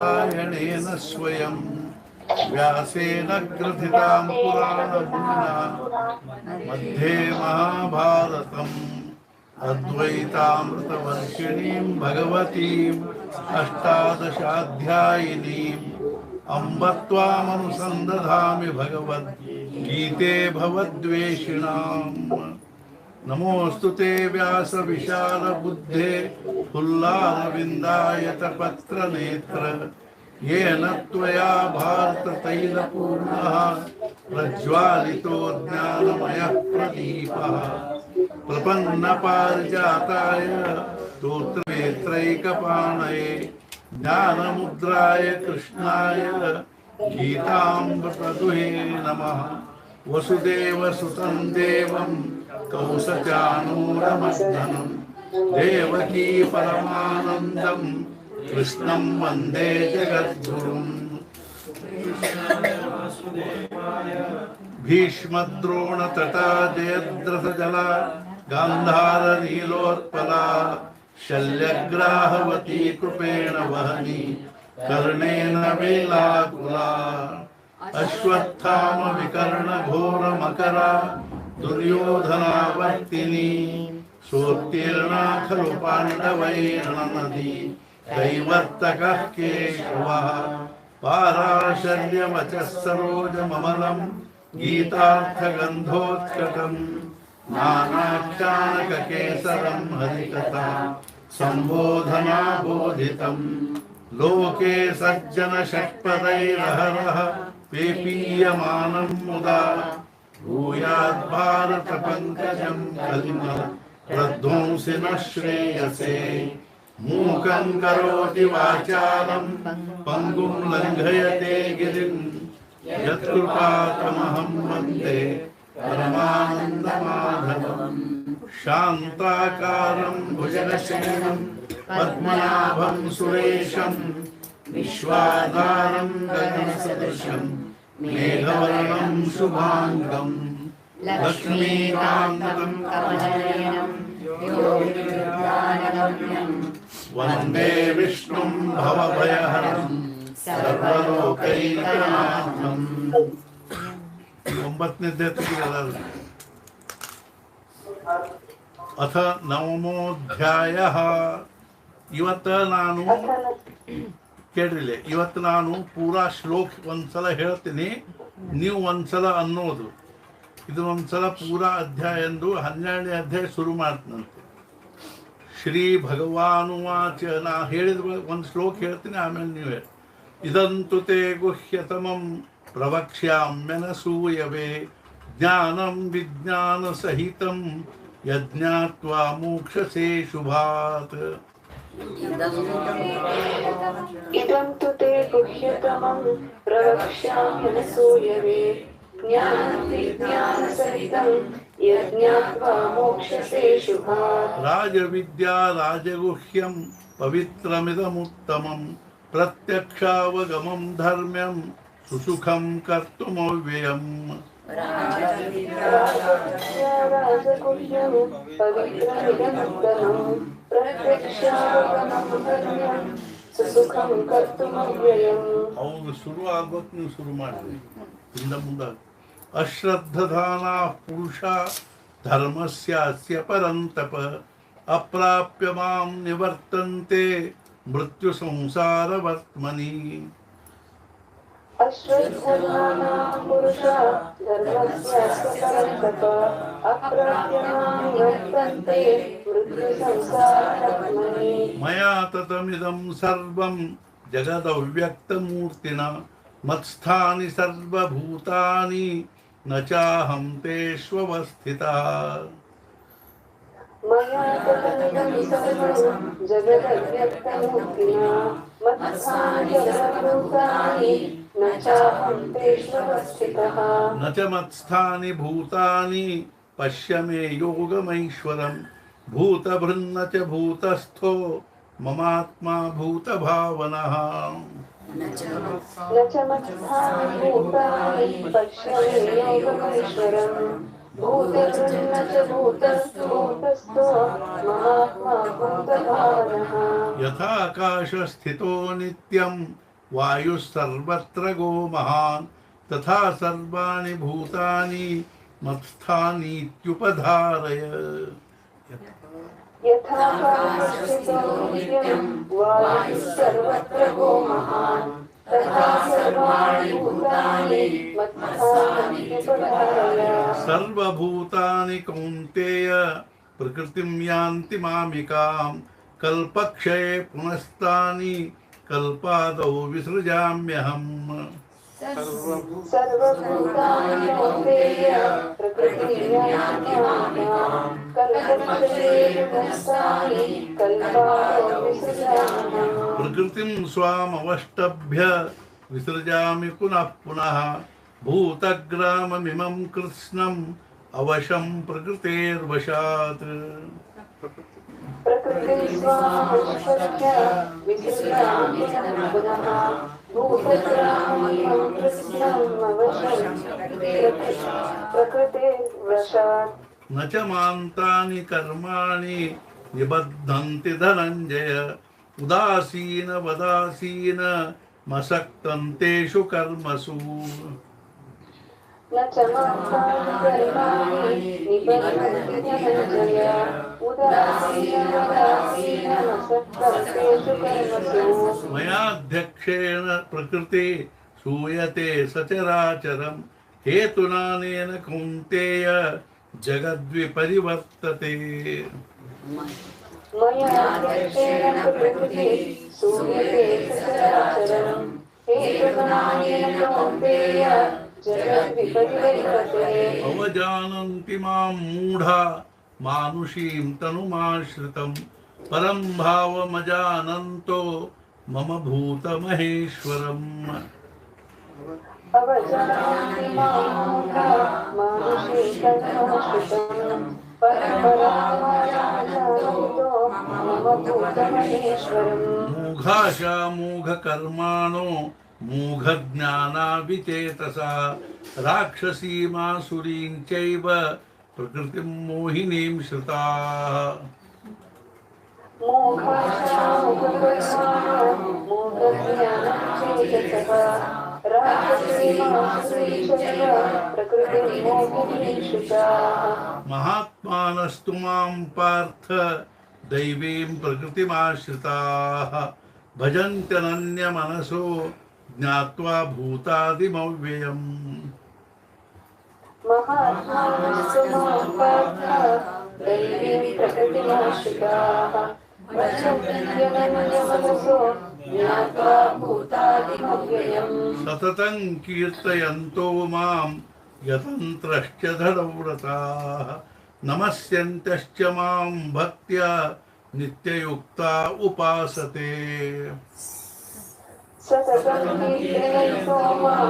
नारायणेन स्वयं व्यासेन ग्रथितां पुराणमुनिना मध्ये महाभारतम् अद्वैतामृतवर्षिणीं भगवतीम् अष्टादशाध्यायिनीम् अम्ब त्वामनुसन्दधामि भगवद्गीते भवद्वेषिणाम्। नमोऽस्तु ते व्यास विशाल बुद्धे फुल्लारविन्दायतपत्रनेत्र येन त्वया भारततैलपूर्णः प्रज्वालितो ज्ञानमयः प्रदीपः प्रपन्नपारिजाताय स्तोत्रवेत्रैकपाणये ज्ञानमुद्राय कृष्णाय गीतामृतदुहे नमः। वसुदेवसुतं देवं कौसचानूरमर्दनं देवकी परमानन्दं कृष्णं वन्दे जगद्गुरुम्। भीष्मद्रोणतटा जयद्रथजला गान्धारनीलोत्पला शल्यग्राहवती कृपेण वहनी कर्णेन वेलाकुला अश्वत्थाम विकर्ण घोर मकरा दुर्योधनावर्तिनी सोत्तीर्णा खलु पाण्डवैर्णनदी दैवर्तकः केशवः पाराशर्यवचः सरोजममलं गीतार्थगन्धोत्कटम् नानाख्यानककेसरं हरिकथा सम्बोधना बोधितम् लोके सज्जन षट्पदैरहरः पेपीयमानं मुदा भूयाद् भारत पंकजं कलिमल प्रध्वंसिनः श्रेयसे मूकं करोति वाचालं पंगुं लङ्घयते गिरिं यत्कृपातमहं वन्दे परमानन्दमाधवम्। शान्ताकारं भुजगशयनं पद्मनाभं सुरेशं विश्वाधारं गगनसदृशं मेघवर्णं शुभाङ्गं लक्ष्मीकान्तं कमलनयनं योगिविद्यानगम्यं वन्दे विष्णुं भवभयहरं सर्वलोकैकनाथम्। अथ नवमोऽध्यायः। ಇವತ್ತು ನಾನು ಕೇಳಿಲ್ಲ, ಇವತ್ತು ನಾನು ಪೂರಾ ಶ್ಲೋಕ ಒಂದ್ಸಲ ಹೇಳ್ತೀನಿ, ನೀವು ಒಂದ್ಸಲ ಅನ್ನೋದು. ಇದು ಒಂದ್ಸಲ ಪೂರಾ ಅಧ್ಯಾಯ ಎಂದು 12ನೇ ಅಧ್ಯಾಯ ಶುರು ಮಾಡ್ತಂತೆ. ಶ್ರೀ ಭಗವಾನುವಾಚ. ನಾ ಹೇಳಿದ ಒಂದು ಶ್ಲೋಕ ಹೇಳ್ತೀನಿ, ಆಮೇಲೆ ನೀವು ಹೇಳಿ. ಇದಂತು ತೇ ಗುಹ್ಯತಮಂ ಪ್ರವಕ್ಷ್ಯಾಮ್ಯನಸೂಯವೇ ಜ್ಞಾನಂ ವಿಜ್ಞಾನ ಸಹಿತಂ ಯಜ್ಞಾತ್ವಾ ಮೋಕ್ಷಸೇ ಶುಭಾತ್. इदं तु ते गुह्यतमं प्रवक्ष्याम्यनसूयवे ज्ञानविज्ञानसहितं यज्ञात्वा मोक्षसे शुभात्। राजविद्या राजगुह्यं पवित्रमिदमुत्तमं प्रत्यक्षावगमं धर्म्यं सुसुखं कर्तुमव्ययम्। राजगुह्यं पवित्रमिदमुत्तमं प्रत्यक्षावगमं धर्म्यं सुसुखं कर्तुमव्ययम्. ಹೌದು, ಶುರು ಆಗ್ಬೇಕು, ನೀವು ಶುರು ಮಾಡಿರಿ ಇಂದ ಮುಂದೆ. ಅಶ್ರದ್ಧಧಾನಾ ಪುರುಷ ಧರ್ಮಸ್ಯಾಸ್ಯ ಪರಂತಪ ಅಪ್ರಾಪ್ಯ ಮಾಂ ನಿವರ್ತಂತೆ ಮೃತ್ಯು ಸಂಸಾರವರ್ತ್ಮನಿ. अश्रद्धधानाः पुरुषा धर्मस्यास्य परन्तप अप्राप्य मां निवर्तन्ते मृत्युसंसारवर्त्मनि. मया ततमिदं सर्वं जगदव्यक्तमूर्तिना मत्स्थानि सर्वभूतानि न चाहं तेष्वस्थितः। मया ततमिदं सर्वं जगदव्यक्तमूर्तिना मत्स्थानि सर्वभूतानि न चाहं तेष्वस्थितः। न च मत्स्थानि भूतानि पश्य मे योगमैश्वरं भूतभृन्न च भूतस्थो ममात्मा भूतभावनः। न च मत्स्थानि भूतानि पश्य मे योगमैश्वरं भूतभृन्न च भूतस्थो महात्मा भूतभावनः। यथाकाशस्थितो नित्यं वायुः सर्वत्र गो महान् तथा सर्वाणि भूतानि मत्स्थानीत्युपधारय यथाकाशस्थितो नित्यं वायुः सर्वत्र गो महान् तथा सर्वाणि भूतानि मत्स्थानीत्युपधारय सर्वभूतानि कौन्तेय प्रकृतिं यान्ति मामिकां कल्पक्षये पुनस्तानि कल्पादौ विसृजाम्यहम् सर्वभूतानि कौन्तेय प्रकृतिं यान्ति मामिकां कल्पक्षये पुनस्तानि कल्पादौ विसृजाम्यहम् प्रकृतिं स्वामवष्टभ्य विसृजामि पुनः पुनः भूतग्राममिमं कृत्स्नम् अवशं प्रकृतेर्वशात् प्रकृतिं स्वामवष्टभ्य विसृजामि पुनः भूतग्राममिमं कृत्स्नम् अवशं प्रकृतेर्वशात् न च मान्तानि कर्माणि निबध्नन्ति धनञ्जय उदासीन वदासीन मसक्तन्तेषु कर्मसु न च मान्तानि कर्माणि निबध्नन्ति धनञ्जय उदासीनवदासीनमसक्तन्तेषु कर्मसु मयाध्यक्षेण प्रकृति सूयते सचराचरं हेतुनानेन कौन्तेय जगद्विपरिवर्तते मयाध्यक्षेण प्रकृतिः सूयते सचराचरम् हेतुनानेन कौन्तेय जगद्विपरिवर्तते अवजानन्ति मां मूढा मानुषीं तनुमाश्रितं परं भावमजानन्तो मम भूतमहेश्वरम् अवजानन्ति मां मूढा मानुषीं तनुमाश्रितं परमभावमजानन्तो मम भूतमहेश्वरम् मूघाशा मूघकर्माणो मूघज्ञानाविचेतसा राक्षसीमासुरीं चैव प्रकृतिं मोहिनीं श्रुताः महात्मानस्तु मां पार्थ दैवीं प्रकृतिमाश्रिताः भजन्त्यनन्यमनसो ज्ञात्वा भूतादिमव्ययम् महात्मानस्तु मां पार्थ दैवीं प्रकृतिमाश्रिताः भजन्त्यनन्यमनसो ज्ञात्वा भूतादिमव्ययम् सततं कीर्तयन्तो मां यतन्त्रश्च धडव्रताः नमस्यन्तश्च मां भक्त्या नित्ययुक्ता उपासते सततं कीर्तयन्तो मां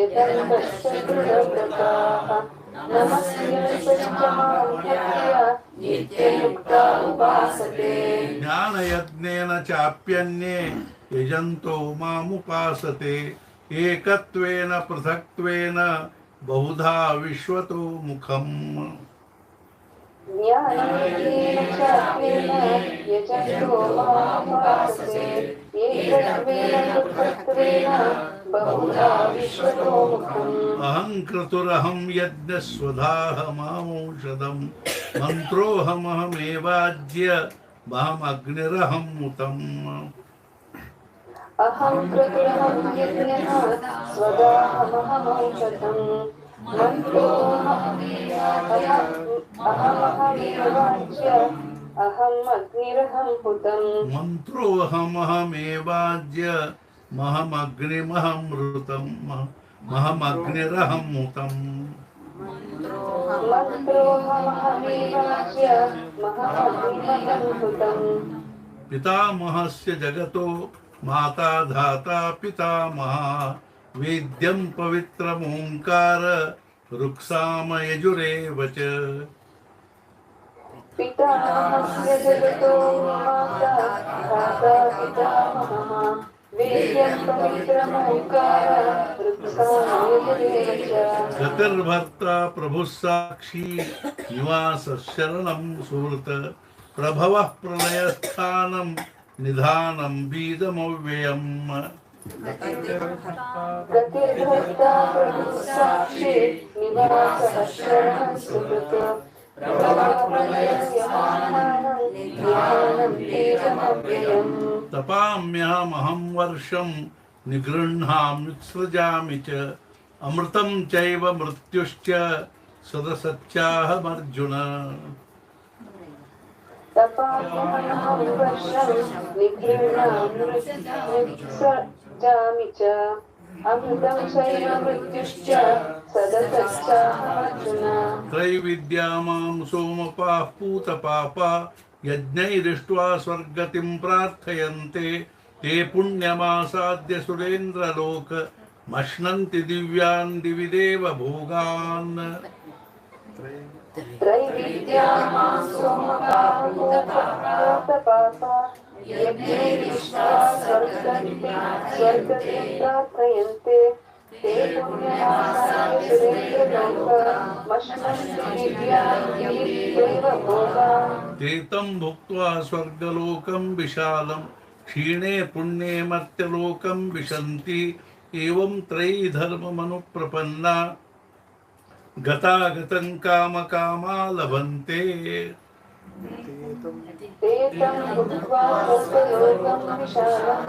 यतन्तश्च दृढव्रताः नमस्यन्तश्च मां भक्त्या नित्ययुक्ता उपासते ज्ञानयज्ञेन चाप्यन्ये यजन्तो मामुपासते एकत्वेन पृथक्त्वेन बहुधा विश्वतो मुखम् ज्ञानेन चाप्येन यजन्तो मामुपासते एकत्वेन पृथक्त्वेन बहुधा विश्वतो मुखम् अहं क्रतुरहं यज्ञस्वधाहमहमौषधं मन्त्रोऽहमहमेवाज्य महमग्निरहं मुतम् अहं क्रतुरहं यज्ञः स्वदाहमहमौषधम् अहमहमेवाच्य अहम् अग्निरहं हुतम् मन्त्रोऽहमहमेवाज्य महमग्निमहमृतं महमग्निरहं मुतम् मन्त्रोऽहमहमेवाच्य महमग्निमहं हुतम् पितामहस्य जगतो माता धाता पितामहा वेद्यं पवित्रमोङ्कार रुक्सामयजुरेव च पितामहस्य जगतो माता धाता पितामहः वेद्यं पवित्रमोङ्कार रुक्सामयजुरेव च गतिर्भर्ता प्रभुः साक्षी निवासः शरणं सुहृत् प्रभवः प्रलयस्थानं निधानं बीजमव्ययम् गतिर्भर्ता प्रभुसाक्षी निवासः शरणं सुहृत् प्रलयस्यमानं ध्यानं तेजमव्ययम् तपाम्यहमहं वर्षं निगृह्णाम्युत्सृजामि च अमृतं चैव मृत्युश्च सदसत्याहमर्जुन तपाम्यहं वर्षं निगृह्णाम्युत्सृजामि च अमृतं चैव मृत्युश्च सदसच्चाहमर्जुन त्रैविद्या मां सोमपाः पूतपापा यज्ञैरिष्ट्वा स्वर्गतिं प्रार्थयन्ते ते पुण्यमासाद्य सुरेन्द्रलोक मश्नन्ति दिव्यान् दिवि देव भोगान् त्रैविद्या मां सोमपापा यज्ञैरिष्ट्वा स्वर्गतिं प्रार्थयन्ते ते पुण्यमासाद्य सुरेन्द्रलोक मश्नन्ति दिव्यान् दिवि देव भोगान् ते तं भुक्त्वा स्वर्गलोकं विशालं क्षीणे पुण्ये मर्त्यलोकं विशन्ति एवं त्रयी धर्ममनुप्रपन्ना गतागतं कामकामा लभन्ते ते तं भुक्त्वा स्वर्गलोकं विशालं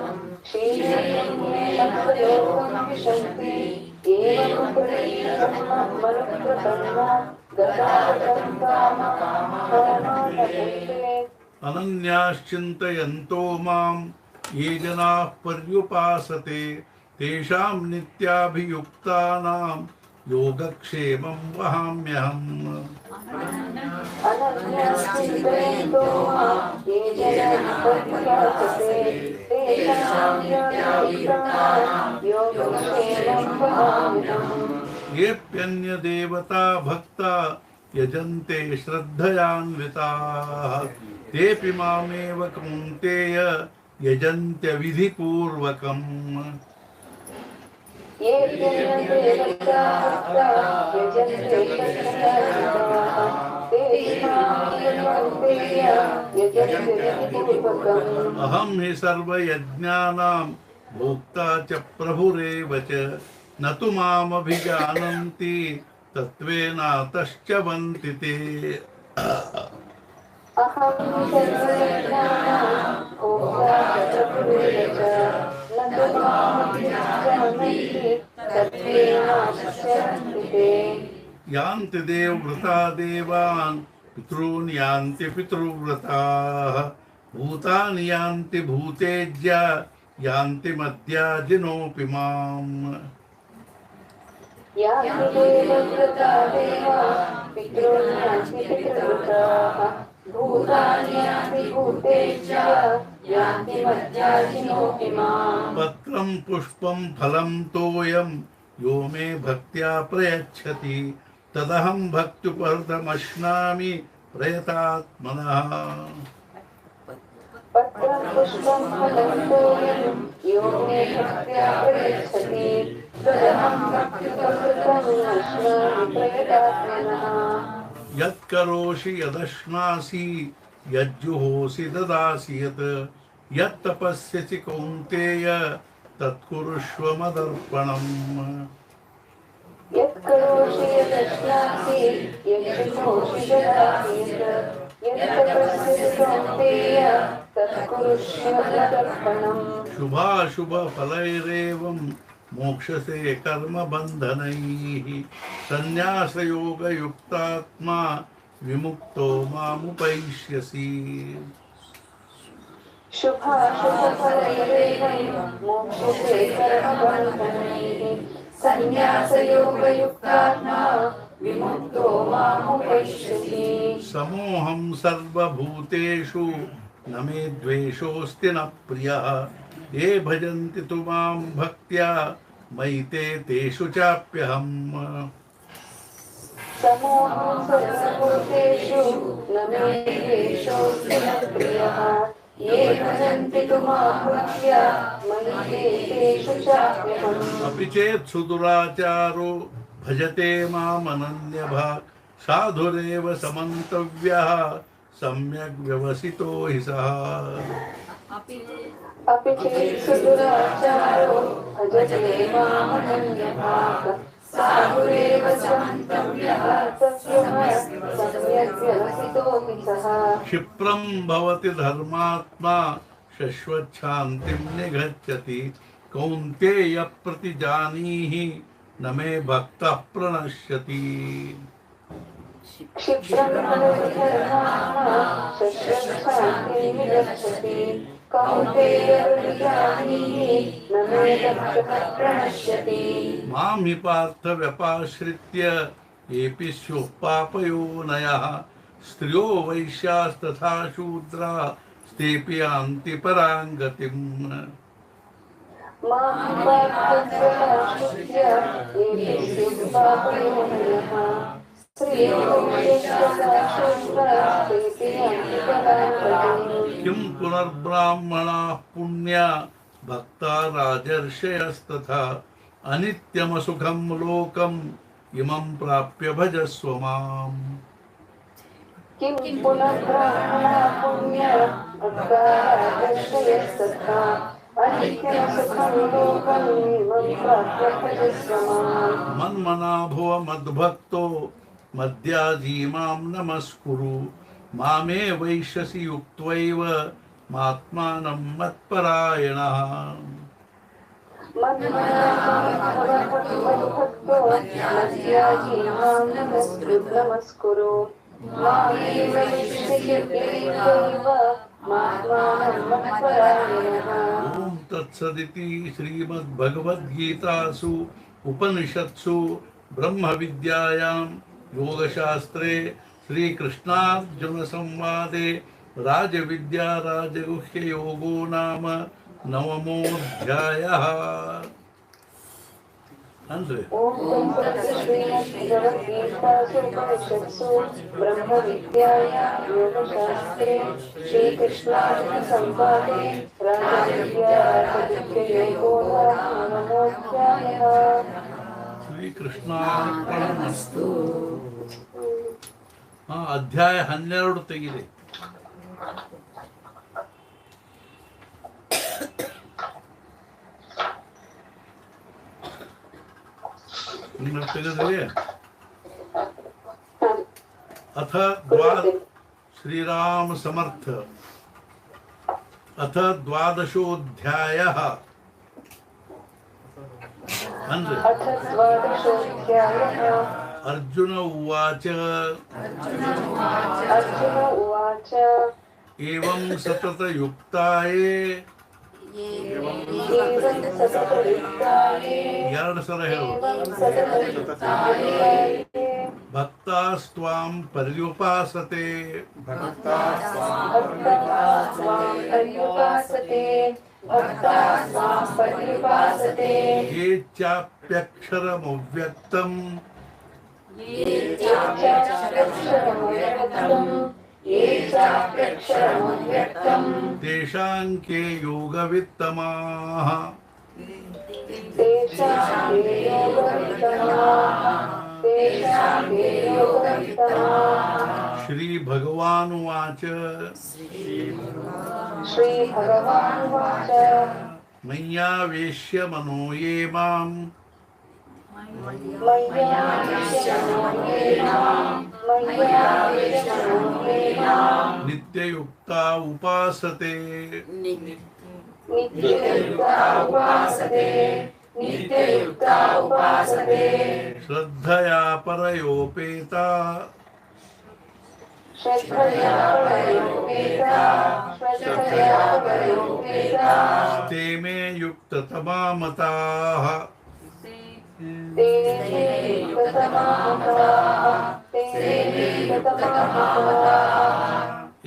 क्षीणे मर्त्यलोकं विशन्ति एवं त्रयी धर्ममनुप्रपन्ना गतागतं कामकामा लभन्ते अनन्याश्चिन्तयन्तो मां ये जनाः पर्युपासते तेषां नित्याभियुक्तानां योगक्षेमं वहाम्यहम् अनन्यचिन्तयन्तो मां ये जनाः पर्युपासते तेषां नित्याभियुक्तानां योगक्षेमं वहाम्यहम् येऽप्यन्यदेवता भक्ता यजन्ते श्रद्धयान्विताः तेऽपि मामेव कौन्तेय यजन्त्यविधिपूर्वकम् ये देवता यजन्ते श्रद्धयान्विताः ते यजन्ते विधिपूर्वकम् अहं हि सर्वयज्ञानां भोक्ता च प्रभुरेव च न तु मामभिजानन्ति तत्त्वेनातश्च वन्ति ते अहं सर्वयज्ञानां भोक्ता च प्रभुरेव च न तु मामभिजानन्ति तत्त्वेनातश्च वन्ति ते यान्ति देवव्रता देवान् पितॄन् यान्ति पितृव्रताः भूतानि यान्ति भूतेज्या यान्ति मद्याजिनोऽपि माम् यान्ति देवव्रता देवा पितॄन् यान्ति पितृव्रताः भूतानि यान्ति भूतेज्या यान्ति मद्याजिनोऽपि माम् पत्रं पुष्पं फलं तोयं यो मे भक्त्या प्रयच्छति तदहं भक्त्युपहृतमश्नामि प्रयतात्मनः पत्रं पुष्पं फलं तोयं यो मे भक्त्या प्रयच्छति तदहं भक्त्युपहृतम् अश्नामि प्रयतात्मनः यत्करोषि यदश्नासि यज्जुहोसि ददासि यत् यत्तपस्यसि कौन्तेय तत्कुरुष्व मदर्पणम् यत्करोषि यदश्नासि यज्जुहोषि ददासि यत् यत्तपस्यसि कौन्तेय तत्कुरुष्व मदर्पणम् शुभाशुभफलैरेवं मोक्षसे कर्मबन्धनैः सन्न्यासयोगयुक्तात्मा विमुक्तो मामुपैष्यसि शुभाशुभफलैरेवं मोक्षसे कर्मबन्धनैः सन्न्यासयोगयुक्तात्मा विमुक्तो मामुपैष्यसि समोऽहं सर्वभूतेषु न मे द्वेषोऽस्ति न प्रियः ये भजन्ति तु मां भक्त्या मयि ते तेषु चाप्यहम् समोऽहं सर्वभूतेषु न मे द्वेषोऽस्ति न प्रियः ये भजन्ति तु मां भक्त्या मयि ते तेषु चाप्यहम् अपि चेत् सुदुराचारो भजते मामनन्यभाक् साधुरेव समन्तव्यः सम्यग् व्यवसितो हि सः अपि चेत् सुदुराचारो भजते मामनन्यभाक् साधुरेव समन्तव्यः सम्यक् व्यवसितोऽपि सः क्षिप्रं भवति धर्मात्मा शश्वच्छान्तिं निगच्छति कौन्तेय प्रतिजानीहि न मे भक्तः प्रणश्यति क्षिप्रं भवति धर्मात्मा शश्वच्छान्तिं निगच्छति कौन्तेय प्रतिजानीहि न मे भक्तः प्रणश्यति मां हि पार्थ व्यपाश्रित्य येऽपि स्युः पापयोनयः स्त्रियो वैश्यास्तथा शूद्रा तेऽपि यान्ति परां गतिम् मां पार्थव्यपाश्रित्य येऽपि स्युः पापयोनयः स्त्रियो वैश्यास्तथा शूद्राः तेऽपि यान्ति परां गतिम् किं पुनर्ब्राह्मणाः पुण्या भक्ता राजर्षयस्तथा अनित्यमसुखं लोकम् इमं प्राप्य भजस्व माम् किं पुनः ब्राह्मणा पुण्या भक्ता राजर्षयस्तथा अनित्यमसुखं लोकम् इमं प्राप्य भजस्व माम् मन्मना भुव मद्भक्तो मद्याजी मां नमस्कुरु मामे वैश्यसि युक्त्वैव मात्मानं मत्परायणः मन्मनाभक्तो मद्याजी मां नमस्कुरु मामेव वैश्यसि मात्मानं मत्परायणः ॐ तत्सदिति श्रीमद्भगवद्गीतासु उपनिषत्सु ब्रह्मविद्यायां योगशास्त्रे श्रीकृष्णार्जुनसंवादे राजविद्या राजगुह्ययोगो नाम नवमोऽध्यायः ಅಂದ್ರೆ ॐ श्रीमद्भगवद्गीतासु उपनिषत्सु ब्रह्मविद्यायां योगशास्त्रे श्रीकृष्णार्जुनसंवादे राजविद्या राजगुह्ययोगो नाम नवमोऽध्यायः ಶ್ರೀಕೃಷ್ಣಾರ್ಪಣಮಸ್ತು. ಅಧ್ಯಾಯ 12 ತೆಗಿದೆ. ನೀವು ತೆಗೆದ್ರಿ. ಅಥ ಶ್ರೀರಾಮ ಸಮರ್ಥ ಅಥ ದ್ವಾದಶೋಧ್ಯಾಯಃ ಅಂದ್ರೆ अथ द्वादशोऽध्यायः अर्जुन उवाच अर्जुन उवाच एवं सततयुक्ताये एवं सततयुक्ताये ಎರಡು ಸಲ ಹೇಳು एवं सततयुक्ताये ಭಕ್ತಾಸ್ತ್ವಾಂ ಪರ್ಯುಪಾಸತೆ भक्ताः स्वां पर्युपासते भक्ताः स्वां पर्युपासते ये चाप्यक्षरमव्ಯಕ್ತಂ ये चाप्यक्षरमव्यक्तं तेषां के योगवित्तमाः तेषां के योगवित्तमाः श्रीभगवानुवाच श्रीभगवानुवाच मय्यावेश्य मनो ये माम् नित्ययुक्ता उपासते नित्ययुक्ता उपासते श्रद्धया परयोपेता श्रद्धया परयोपेता ते मे युक्ततमा मताः ते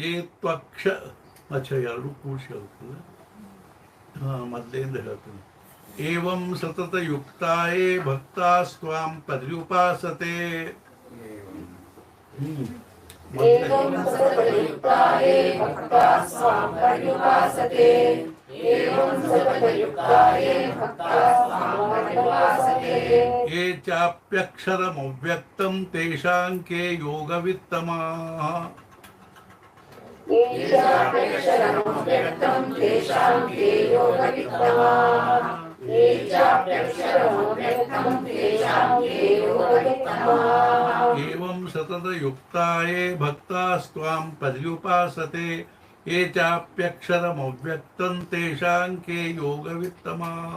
ये त्वक्ष अच्छा ಎರಡು ಕೂಡಿಸಿ ಹೇಳ್ತದೆ ಮೊದಲಿಂದ ಹೇಳ್ತೀನಿ एवं सततयुक्ताये भक्ता स्वां पर्युपासते एवं सततयुक्ताये भक्ताः स्वां पर्युपासते एवं सततयुक्ताये भक्ताः स्वां पर्युपासते ये चाप्यक्षरमव्यक्तं तेषां के योगवित्तमाः ये चाप्यक्षरमव्यक्तं तेषां के योगवित्तमाः ये चाप्यक्षरमव्यक्तं तेषां के योगवित्तमाः एवं सततयुक्ता ये भक्तास्त्वां पर्युपासते ये चाप्यक्षरमव्यक्तं तेषां के योगवित्तमाः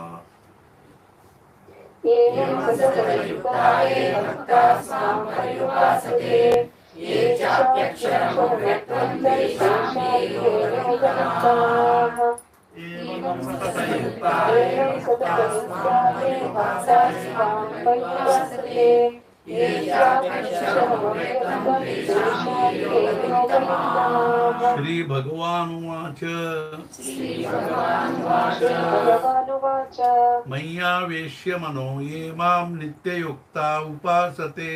एवं सततयुक्ताये भक्तास्त्वां पर्युपासते ये चाप्यक्षरमव्यक्तं तेषां के योगवित्तमाः एवं सततयुक्ताये भक्तास्त्वां पर्युपासते ये चाप्यक्षरमव्यक्तं तेषां के योगवित्तमाः श्री भगवानुवाच भगवानुवाच मय्यावेश्य मनो ये मां नित्ययुक्ता उपासते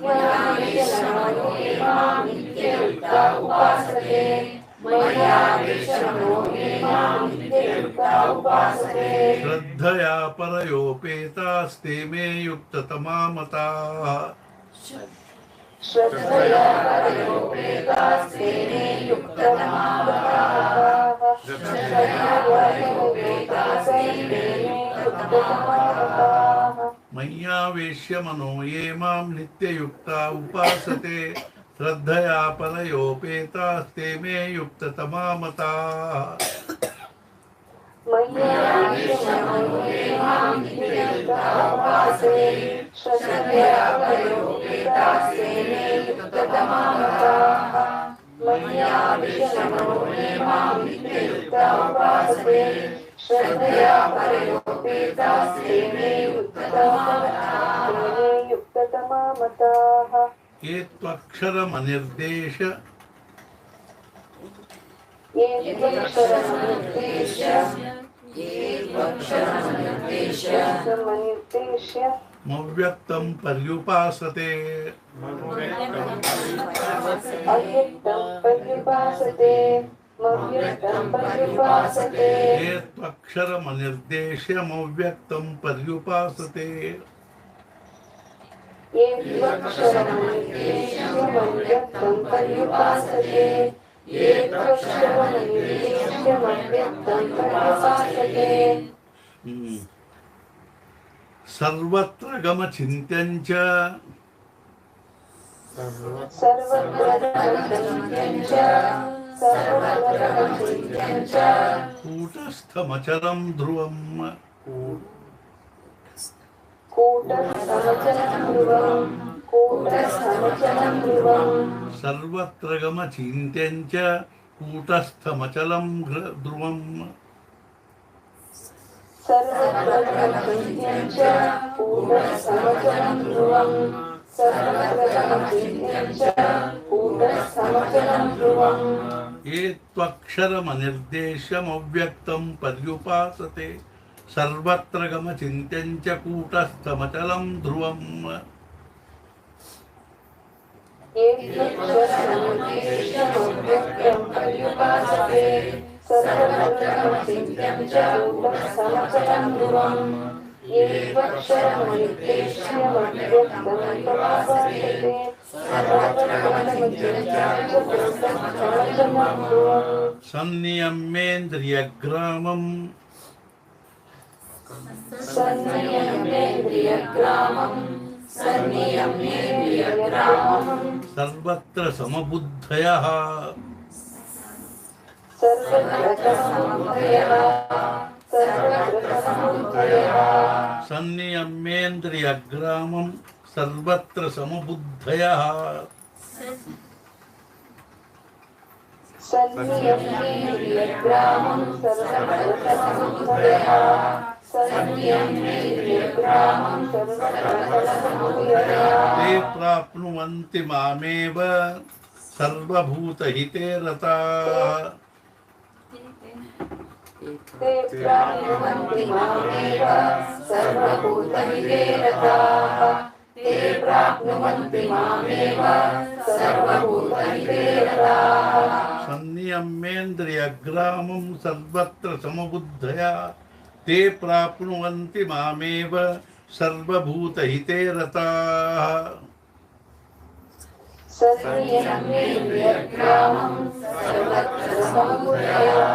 मय्यावेशमनो ये मां नित्ययुक्ता उपासते मय्यावेशमनो ये मां नित्ययुक्ता उपासते श्रद्धया परयोपेतास्ते मे युक्ततमा मताः श्रद्धया परयोपेतास्ते मे युक्ततमाः श्रद्धया परयोपेतास्ते मे युक्ततमाः मय्यावेश्य मनो ये मां नित्ययुक्ता उपासते श्रद्धया परयोपेतास्ते मे युक्ततमा मताः मय्यावेशमनो ये मां नित्ययुक्ता उपासते श्रद्धया परयोपेतास्ते मे युक्ततमाः मय्यावेशमनो ये मां नित्ययुक्ता उपासते श्रद्धया परयोपेतास्ते मे युक्ततमा मताः ये त्वक्षरमनिर्देश ये त्वक्षरमनिर्देश्य मव्यक्तं पर्युपासते अव्यक्तं पर्युपासते मव्यक्तं पर्युपासते ये त्वक्षरमनिर्देश्य मव्यक्तं पर्युपासते ये त्वक्षरमनिर्देश्य मव्यक्तं पर्युपासते ये त्वक्षरमनिर्देश्य मव्यक्तं पर्युपासते सर्वत्र गमचिन्त्यं च सर्वत्र गमचिन्त्यं च कूटस्थमचलं ध्रुवम् कूटस्थमचलं ध्रुवम् सर्वत्र गमचिन्त्यं च कूटस्थमचलं ध्रुवम् सर्वत्र गमचिन्त्यं च कूटस्थमचलं ध्रुवम् सर्वत्र गमचिन्त्यं च कूटस्थमचलं ध्रुवम् ये त्वक्षरमनिर्देश्यमव्यक्तं पर्युपासते सर्वत्र गमचिन्त्यं च कूटस्थमचलं ध्रुवम् ये त्वक्षरमनिर्देश्यमव्यक्तं पर्युपासते सर्वत्र गमचिन्त्यं च कूटस्थमचलं ध्रुवम् ये त्वक्षरमनिर्देश्यमव्यक्तं पर्युपासते सर्वत्र गमचिन्त्यं च कूटस्थमचलं ध्रुवम् संनियम्येन्द्रियग्रामम् संनियम्येन्द्रियग्रामम् सर्वत्र समबुद्धयः संनियम्येन्द्रियग्रामं सर्वत्र समबुद्धयः संनियम्येन्द्रियग्रामं सर्वत्र समबुद्धयः संनियम्येन्द्रियग्रामं सर्वत्र समबुद्धयः ते प्राप्नुवन्ति मामेव सर्वभूतहिते रताः ते प्राप्नुवन्ति मामेव सर्वभूतहिते रताः ते प्राप्नुवन्ति मामेव सर्वभूतहिते रताः संनियम्येन्द्रियग्रामं सर्वत्र समबुद्धया ते प्राप्नुवन्ति मामेव सर्वभूतहिते रताः सन्नियम्येन्द्रियग्रामं सर्वत्र समबुद्धयः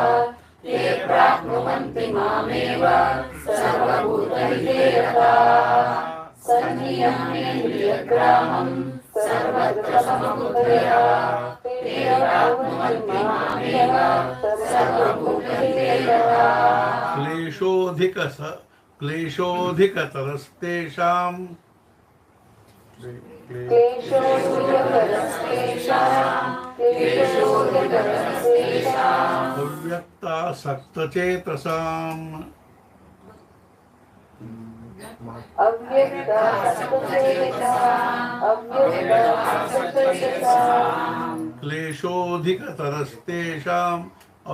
ते प्राप्नुवन्ति मामेव सर्वभूतहिते रताः सन्नियम्येन्द्रियग्रामं सर्वत्र समबुद्धयः ते प्राप्नुवन्ति मामेव सर्वभूतहिते रताः क्लेशोऽधिकतरस्तेषां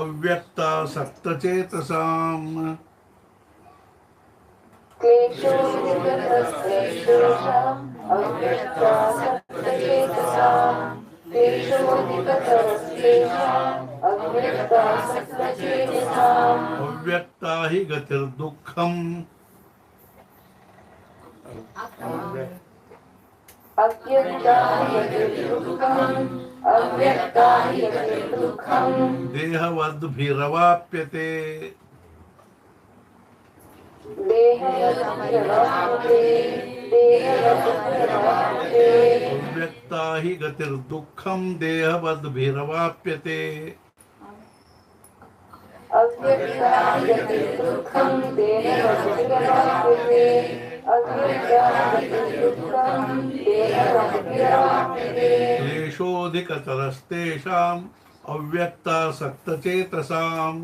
अव्यक्तासक्तचेतसाम् क्लेशोऽधिकतरस्तेषाम् अव्यक्तासक्तचेतसाम् अव्यक्ता हि गतिर्दुःखम् देहवद्भिरवाप्यते अव्यक्ता हि गतिर्दुःखं देहवद्भिरवाप्यते क्लेशोऽधिकतरस्तेषाम् अव्यक्तासक्तचेतसाम्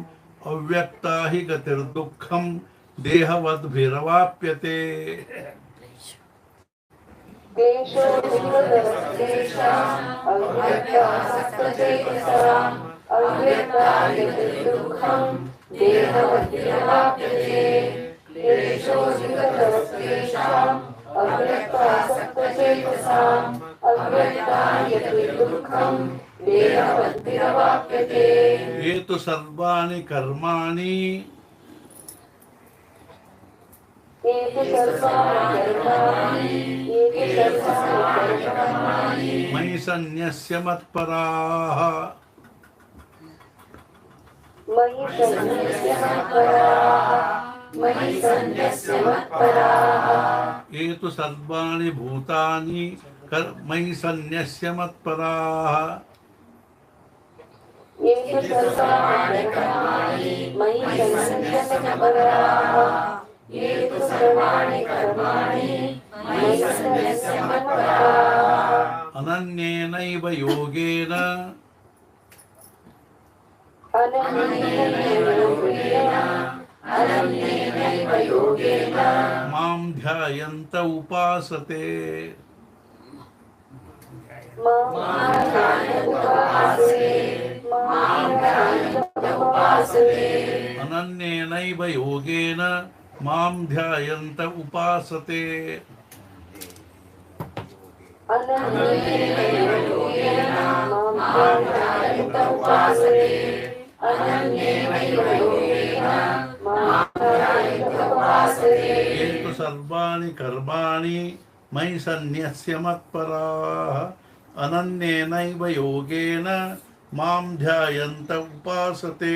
अव्यक्ता हि गतिर्दुःखं देहवद्भिरवाप्यते ये तु सर्वाणि कर्माणि मयि सन्न्यस्य मत्पराः ये तु सर्वाणि भूतानि मयि सन्न्यस्य मत्पराः अनन्येनैव योगेन मां ध्यायन्त उपासते अनन्येनैव योगेन मां ध्यायन्त उपासते ये तु सर्वाणि कर्माणि मयि सन्न्यस्य मत्पराः अनन्येनैव योगेन मां ध्यायन्त उपासते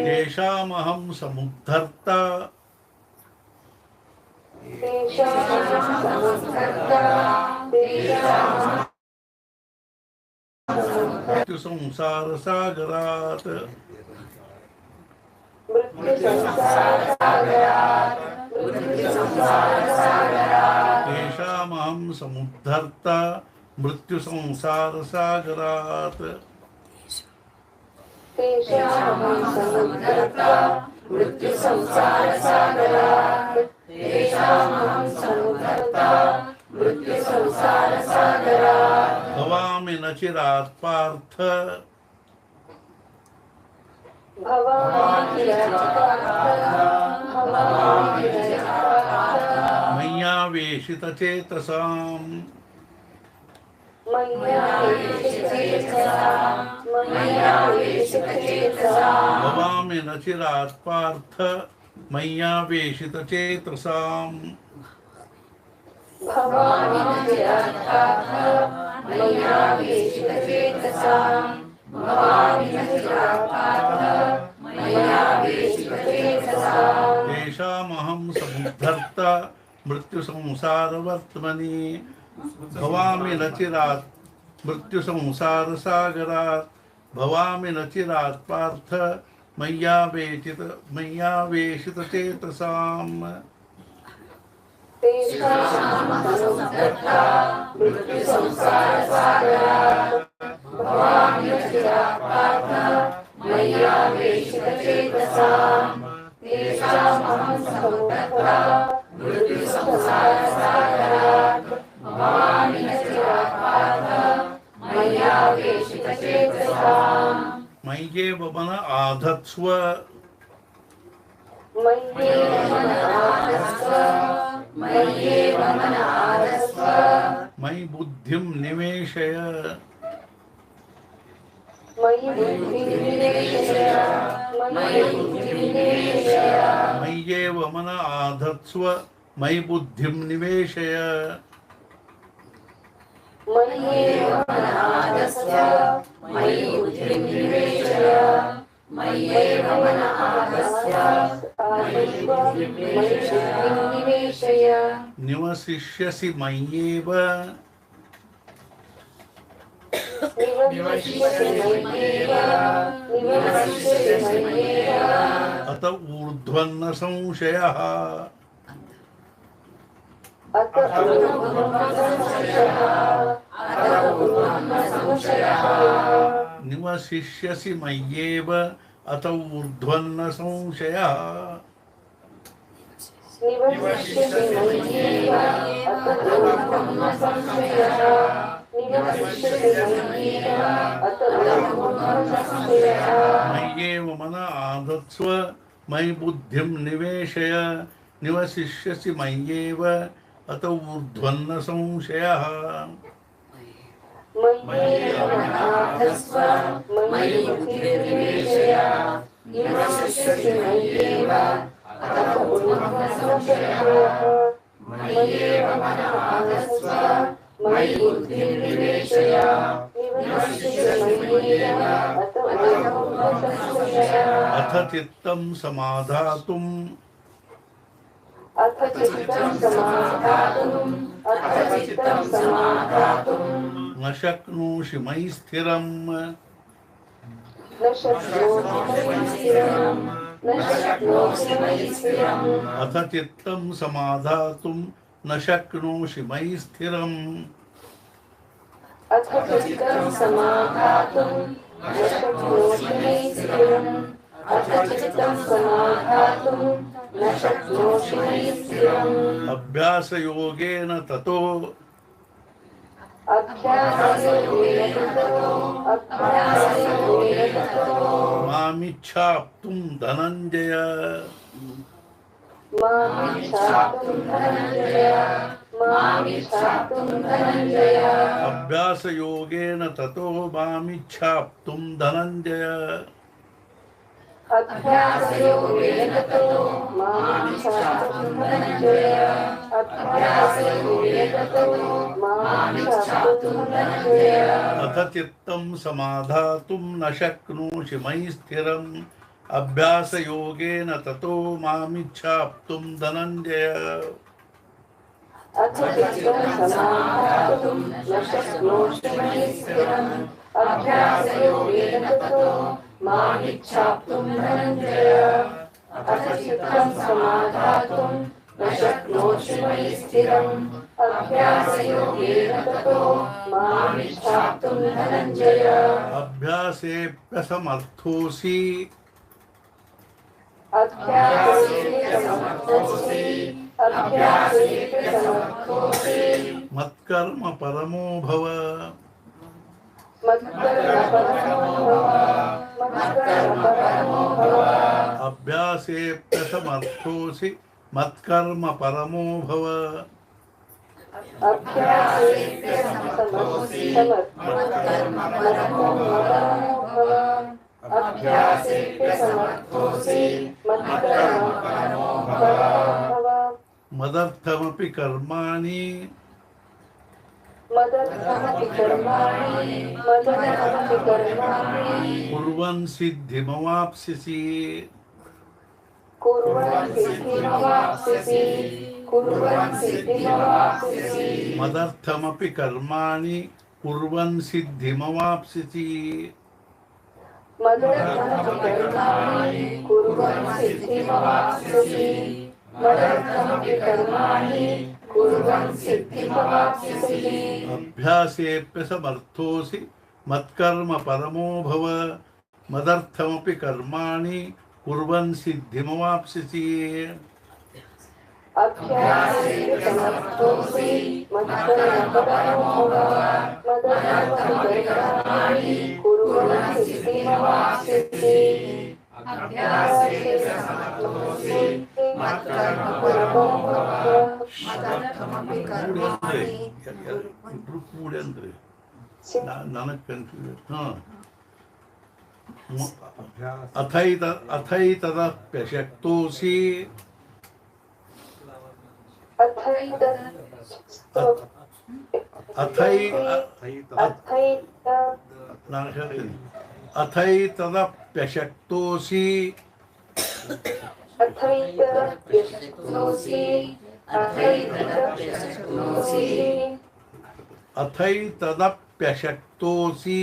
तेषामहं समुद्धर्ता संसारसागरात् तेषामहं समुद्धर्ता मृत्युसंसारसागरात् भवामि न चिरात् पार्थ भवामि मय्यावेशितचेतसाम् भवामि न चिरात् पार्थ मय्यावेशितचेतसाम् तेषामहं समुद्धर्ता मृत्युसंसारवर्त्मनि भवामि न चिरात् मृत्युसंसारसागरात् भवामि न चिरात् पार्थ मय्यावेशितचेतसाम् मय्येव मन आधत्स्व मयि बुद्धिं निवेशय मय्येव मन आधत्स्व मयि बुद्धिं निवेशय निवसिष्यसि मय्येव अत ऊर्ध्वन्न संशयः निवसिष्यसि मय्येव अत ऊर्ध्वन्न संशयः मय्येव मन आधत्स्व मयि बुद्धिं निवेशय निवसिष्यसि मय्येव अत ऊर्ध्वन्न संशयः अथ चित्तं समाधातुम् न शक्नोषि मयि स्थिरम् अथ चित्तं समाधातुं न शक्नोषि मयि स्थिरम् अभ्यासयोगेन ततो मामिच्छाप्तुं धनञ्जय अभ्यासयोगेन ततो मामिच्छाप्तुं धनञ्जय अथ चित्तं समाधातुं न शक्नोषि मयि स्थिरम् अभ्यासयोगेन ततो मामिच्छाप्तुं धनञ्जय अभ्यासेऽप्यसमर्थोऽसि मत्कर्म परमो भव मत्कर्मपरमो भव अभ्यासेऽप्यसमर्थोऽसि मत्कर्म परमो भव अभ्यासेऽप्यसमर्थोऽसि मत्कर्मपरमो भव अभ्यासेऽप्यसमर्थोऽसि मत्कर्मपरमो भव मदर्थमपि कर्माणि मदर्थमपि कर्माणि कुर्वन् सिद्धिमवाप्स्यसि कुर्वन् सिद्धिमवाप्स्यसि मदर्थमपि कर्माणि कुर्वन् सिद्धिमवाप्स्यसि मदर्थमपि कर्माणि कुर्वन् सिद्धिमवाप्स्यसि मदर्थमपि कर्माणि कुर्वन् सिद्धिमवाप्स्यसि अभ्यासेऽप्यसमर्थोऽसि मत्कर्म परमो भव मदर्थमपि कर्माणि कुर्वन् सिद्धिमवाप्स्यसि अभ्यासेऽप्यसमर्थोऽसि मत्कर्मपरमो भव मदर्थमपि कर्माणि कुर्वन् सिद्धिमवाप्स्यसि अभ्यासेऽप्यसमर्थोऽसि मत्कर्मपरमो भव मदर्थमपि कर्माणि ಇಬ್ರು ಕೂಡಿ ಅಂದ್ರೆ ನನಗೆ ಕನ್ಫ್ಯೂಸ್ अथैतदप्यशक्तोऽसि ನಾನು ಹೇಳ್ತೀನಿ अथैतदप्यशक्तोऽसि अथैतदप्यशक्तोऽसि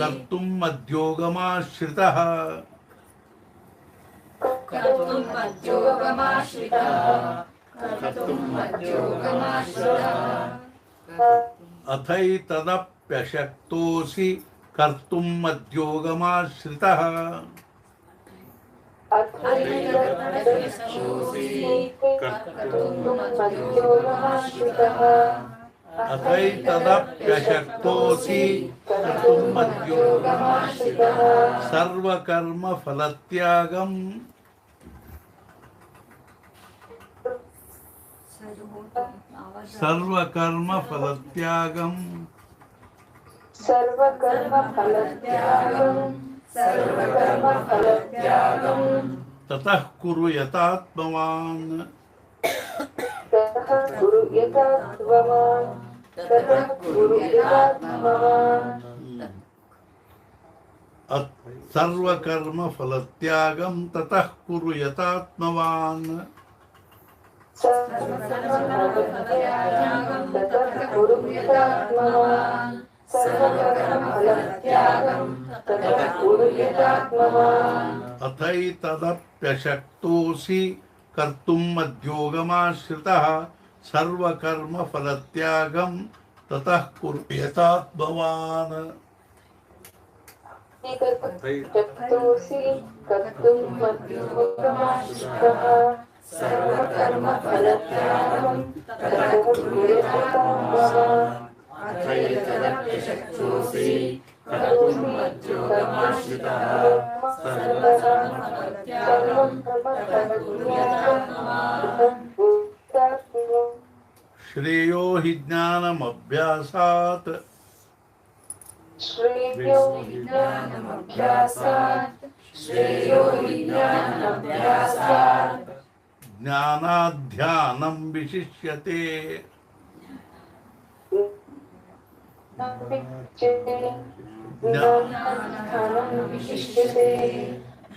कर्तुं मद्योगमाश्रितः अथैतदप्यशक्तोऽसि कर्तुं मद्योगमाश्रितः अथैतदप्यशक्तोऽसि कर्तुं मद्योगमाश्रितः सर्वकर्मफलत्यागम् सर्वकर्मफलत्यागम् ततः कुरु यतात्मवान् सर्वकर्मफलत्यागं ततः कुरु यतात्मवान् अथैतदप्यशक्तोऽसि कर्तुं मद्योगमाश्रितः सर्वकर्मफलत्यागं ततः कुरु यतात्मवान् श्रेयो हि ज्ञानमभ्यासात् ज्ञानाध्यानं विशिष्यते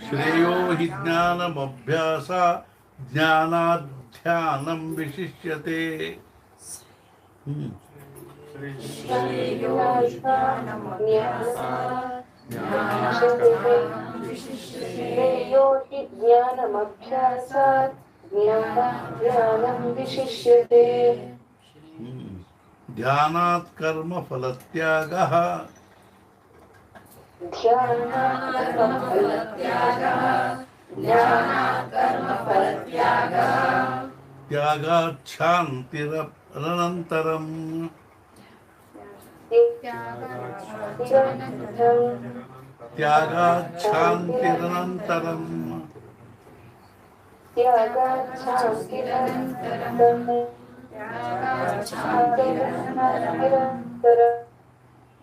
श्रेयो हि ज्ञानमभ्यासात् ज्ञानाध्यानं विशिष्यते ध्यानात् कर्म फलत्यागः त्यागात् शान्तिरनन्तरम् त्यागात् शान्तिरनन्तरम्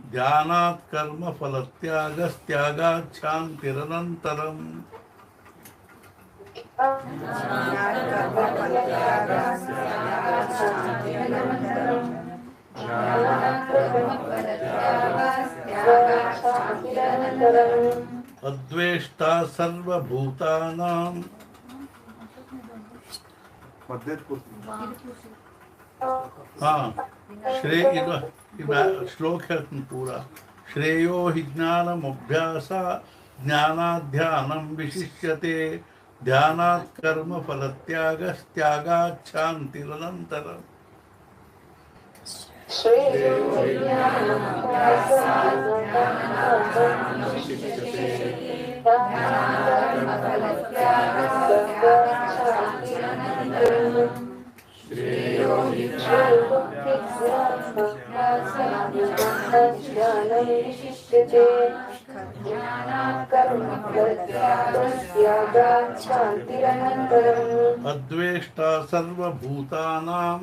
ध्यानात् कर्मफलत्यागस्त्यागात् शान्तिरनन्तरम् अद्वेष्टा सर्वभूतानां हाँ श्लोक है पूरा श्रेयो हि ज्ञानमभ्यासा ज्ञानाध्यानं विशिष्यते ध्यानात् कर्म फलत्यागस्त्यागात् शान्तिरनन्तरम् अद्वेष्टा सर्वभूतानां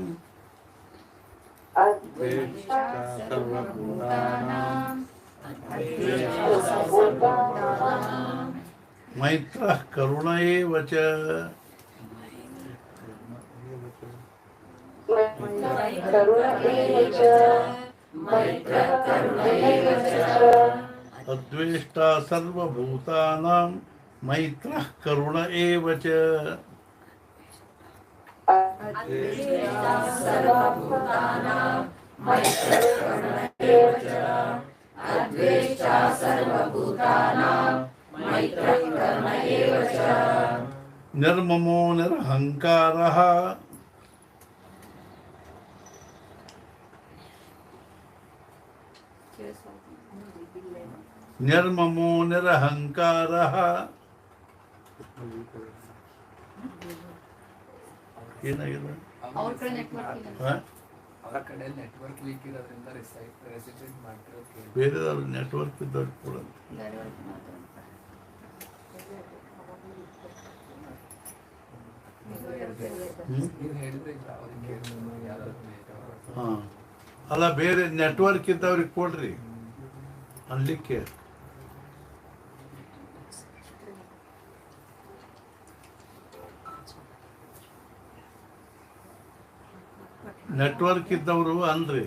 मैत्रः करुण एव च अद्वेष्टा सर्वभूतानां मैत्रः करुण एव च निर्ममो निरहंकारः निर्ममो निरहंकारः ಏನಾಗಿದೆ ಅವ್ರ ಕಡೆ ನೆಟ್ವರ್ಕ್ ಇಲ್ಲ ಹಾ ಅವರ ಕಡೆ ನೆಟ್ವರ್ಕ್ ಲೀಕ್ ಇರೋದ್ರಿಂದ ರೆಸಿಡೆಂಟ್ ಮಾಡ್ತಿರೋದು ಬೇರೆದವ್ರು ನೆಟ್ವರ್ಕ್ ಇದ್ದವ್ರು ಕೂಡ ನೆಟ್ವರ್ಕ್ ಮಾತಾಡ್ತಾರೆ ನೀವು ಹೇಳಿದ್ರೆ ಅವ್ರಿಗೆ ಯಾರಾದ್ರೂ ಹಾ ಅಲ್ಲ ಬೇರೆ ನೆಟ್ವರ್ಕ್ ಇದ್ದವ್ರಿಗೆ ಕೊಡ್ರಿ ಅನ್ಲಿಕ್ಕೆ ನೆಟ್ವರ್ಕ್ ಇದ್ದವರು ಅನ್ರಿ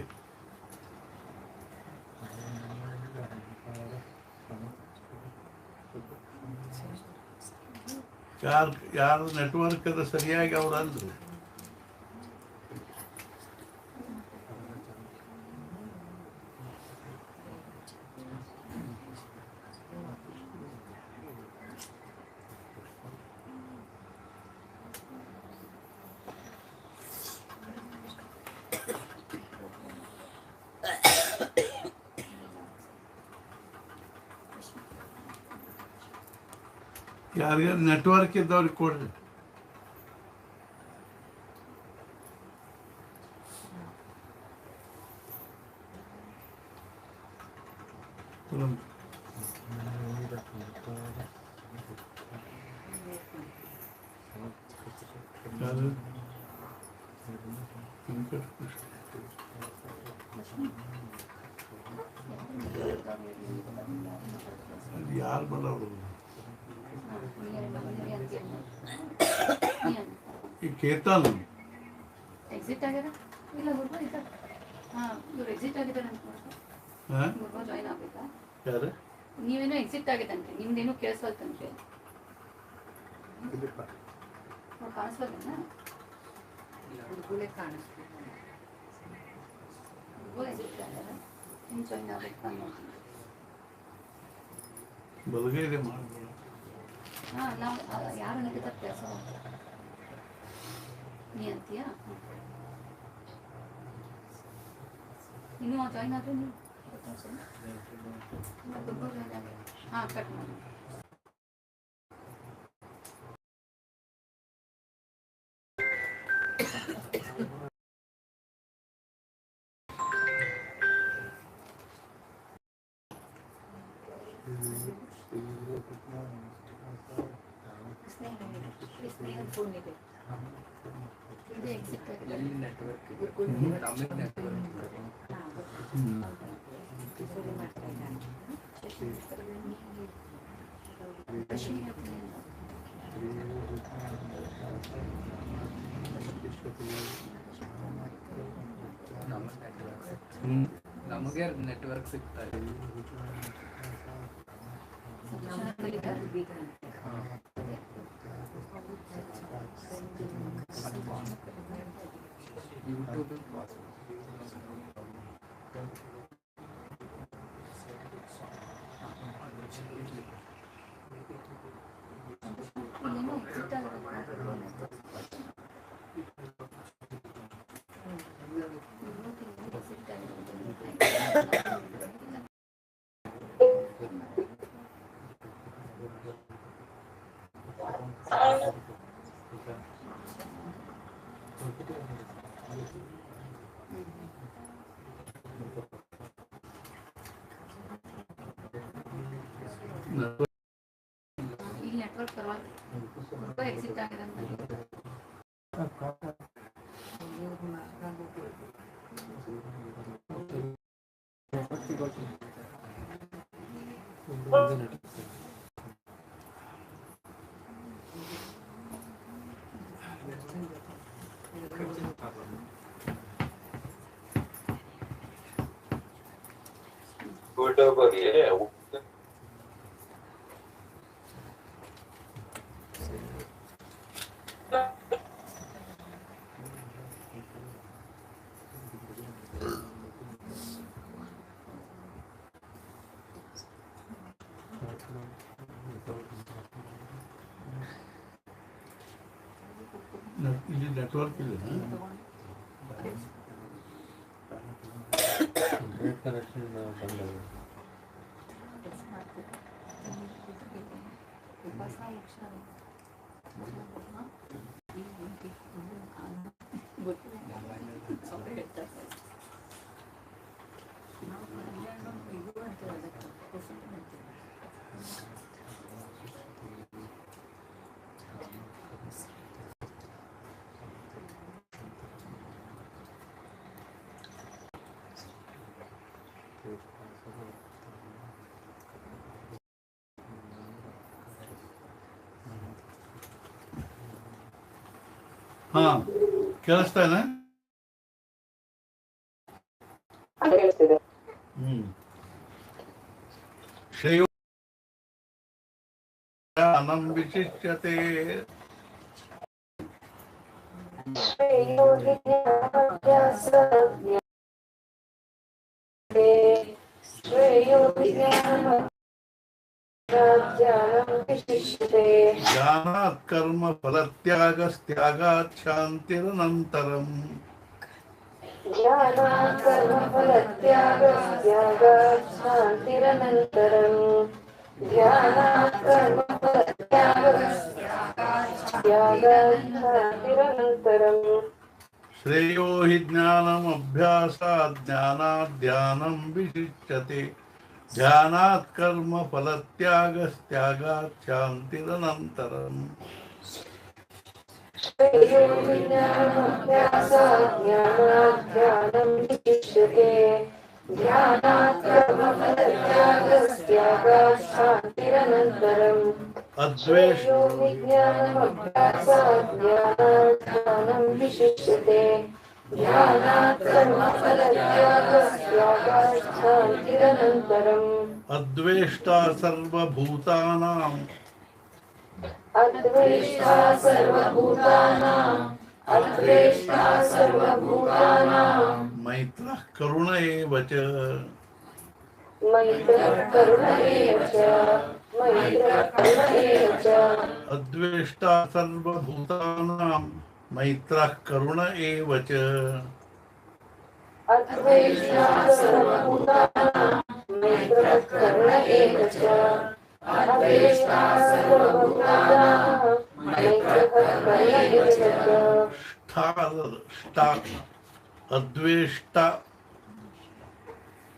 ಯಾರು ನೆಟ್ವರ್ಕ್ ಅದ ಸರಿಯಾಗಿ ಅವ್ರು ಅನ್ರಿ ಯಾರಿಗಾರು ನೆಟ್ವರ್ಕ್ ಇದ್ದವ್ರಿಗೆ ಕೊಡ್ರಿ ಯಾರು? ವೆಂಕಟ ಕೃಷ್ಣ. ಅದು ಯಾರು ಬರೋರು ಈ ಕೇತನ್ ಎಕ್ಸಿಟ್ ಆಗ್ಯಾರ ಇಲ್ಲ ಗುರ್ಬ ಇದ್ದಾರೆ ಇವ್ರು ಎಕ್ಸಿಟ್ ಆಗಿದ್ದಾರೆ ಅಂತ ಗುರ್ಬ ಜಾಯ್ನ್ ಆಗ್ಬೇಕಾ ಯಾರು ನೀವೇನೋ ಎಕ್ಸಿಟ್ ಆಗಿದಂತೆ ನಿಮ್ದೇನೋ ಕೇಳಿಸಲ್ತಂತೆ ಅವ್ರು ಕಾಣಿಸ್ಬೋದೇನಾ ಗುರ್ಬುಲೆ ಕಾಣಿಸ್ಬೋದು ಗುರ್ಬ ಎಕ್ಸಿಟ್ ಆಗ್ಯಾರ ನಿಮ್ಮ ಜಾಯ್ನ್ ಆಗ್ಬೇಕು ಅನ್ನೋದು ಬಲಗೈದೆ ಮಾಡ್ಬೋದು ನಾವು ಯಾರು ನಡೀತಾ ಕೆಲಸ ನೀ ಅಂತೀಯಾ ಇನ್ನೂ ಜಾಯ್ನ್ ಆದರೆ ನೀವು ಹಾಂ ಕಟ್ ಮಾಡಿ ಇದು ಎಕ್ಸಿಟ್ ಆಗಿದೆ. ಎಲ್ಲಿ ನೆಟ್ವರ್ಕ್ ಇದೆ ನಮಗೆ ನೆಟ್ವರ್ಕ್ ನಮಗೆ ನೆಟ್ವರ್ಕ್ ಸಿಗ್ತಾ ಇದೆ. ಯೂಟ್ಯೂಬ್ ಇಲ್ಲಿ ನೆಟ್ವರ್ಕ್ ಪರವಾಗಿ ಎಕ್ಸಿಟ್ ಆಗಿದೆ ಅಂತ ಇಲ್ಲಿ ನೆಟ್ವರ್ಕ್ ಇಲ್ಲ. ಹಾ, ಕೇಳಿಸ್ತಾ ಇದೆ? ಕೇಳಿಸ್ತಿದೆ. ಶ್ರೇಯೋ ಜ್ಞಾನಂ ವಿಶಿಷ್ಯತೆ ಶ್ರೇಯೋ ಹಿ ಜ್ಞಾನಾಭ್ಯಾಸ ಜ್ಞಾನೇ ಶ್ರೇಯೋ ಹಿ ಜ್ಞಾನಂ ವಿಶಿಷ್ಯತೆ ಜ್ಞಾನಾತ್ ಕರ್ಮ ಫಲತ್ಯಾಗಸ್ತ್ಯಾಗಾತ್ ಶಾಂತಿರನಂತರಂ ಜ್ಞಾನಾತ್ ಕರ್ಮಫಲತ್ಯಾಗಸ್ತ್ಯಾಗಾತ್ ಶಾಂತಿರನಂತರಂ ಧ್ಯಾನಾತ್ ಕರ್ಮಫಲತ್ಯಾಗಸ್ತ್ಯಾಗಾತ್ ಶಾಂತಿರನಂತರಂ ಶ್ರೇಯೋ ಹಿ ಜ್ಞಾನಮಭ್ಯಾಸಾತ್ ಜ್ಞಾನಾತ್ ಧ್ಯಾನಂ ವಿಶಿಷ್ಯತೆ ಧ್ಯಾನಾತ್ ಕರ್ಮ ಫಲತ್ಯಾಗಸ್ತ್ಯಾಗಾತ್ ಶಾಂತಿರನಂತರಂ ಶ್ರೇಯೋ ಹಿ ಜ್ಞಾನಮಭ್ಯಾಸಾತ್ ಜ್ಞಾನಾತ್ ಧ್ಯಾನಂ ವಿಶಿಷ್ಯತೆ ಧ್ಯಾನಾತ್ ಕರ್ಮಫಲತ್ಯಾಗಸ್ತ್ಯಾಗಾತ್ ಶಾಂತಿರನಂತರಂ ಅದ್ವೇಷ ಶ್ರೇಯೋ ಹಿ ಜ್ಞಾನಮಭ್ಯಾಸಾತ್ ಜ್ಞಾನಾತ್ ಧ್ಯಾನಂ ವಿಶಿಷ್ಯತೆ ಧ್ಯಾನಾತ್ ಕರ್ಮಫಲತ್ಯಾಗಸ್ತ್ಯಾಗಾತ್ ಶಾಂತಿರನಂತರಂ ಅದ್ವೇಷ್ಟಾ ಸರ್ವಭೂತಾನಾಂ ಅದ್ವೇಷ್ಟಾ ಸರ್ವಭೂತಾನಾಂ ಅದ್ವೇಷ್ಟಾ ಸರ್ವಭೂತಾನಾಂ ಮೈತ್ರಃ ಕರುಣ ಏವ ಚ ಮೈತ್ರಃ ಕರುಣ ಏವ ಚ ಮೈತ್ರಃ ಕರುಣ ಏವ ಚ ಅದ್ವೇಷ್ಟಾ ಸರ್ವಭೂತಾನಾಂ ಮೈತ್ರಃ ಕರುಣ ಏವ ಚ ಅದ್ವೇಷ್ಟಾ ಸರ್ವಭೂತಾನಾಂ ಮೈತ್ರಃ ಕರುಣ ಏವ ಚ ಅದ್ವೇಷ್ಟಾ ಸರ್ವಭೂತಾನಾಂ ಮೈತ್ರಃ ಕರುಣ ಏವ ಚ अद्वेष्टा अद्वेष्टा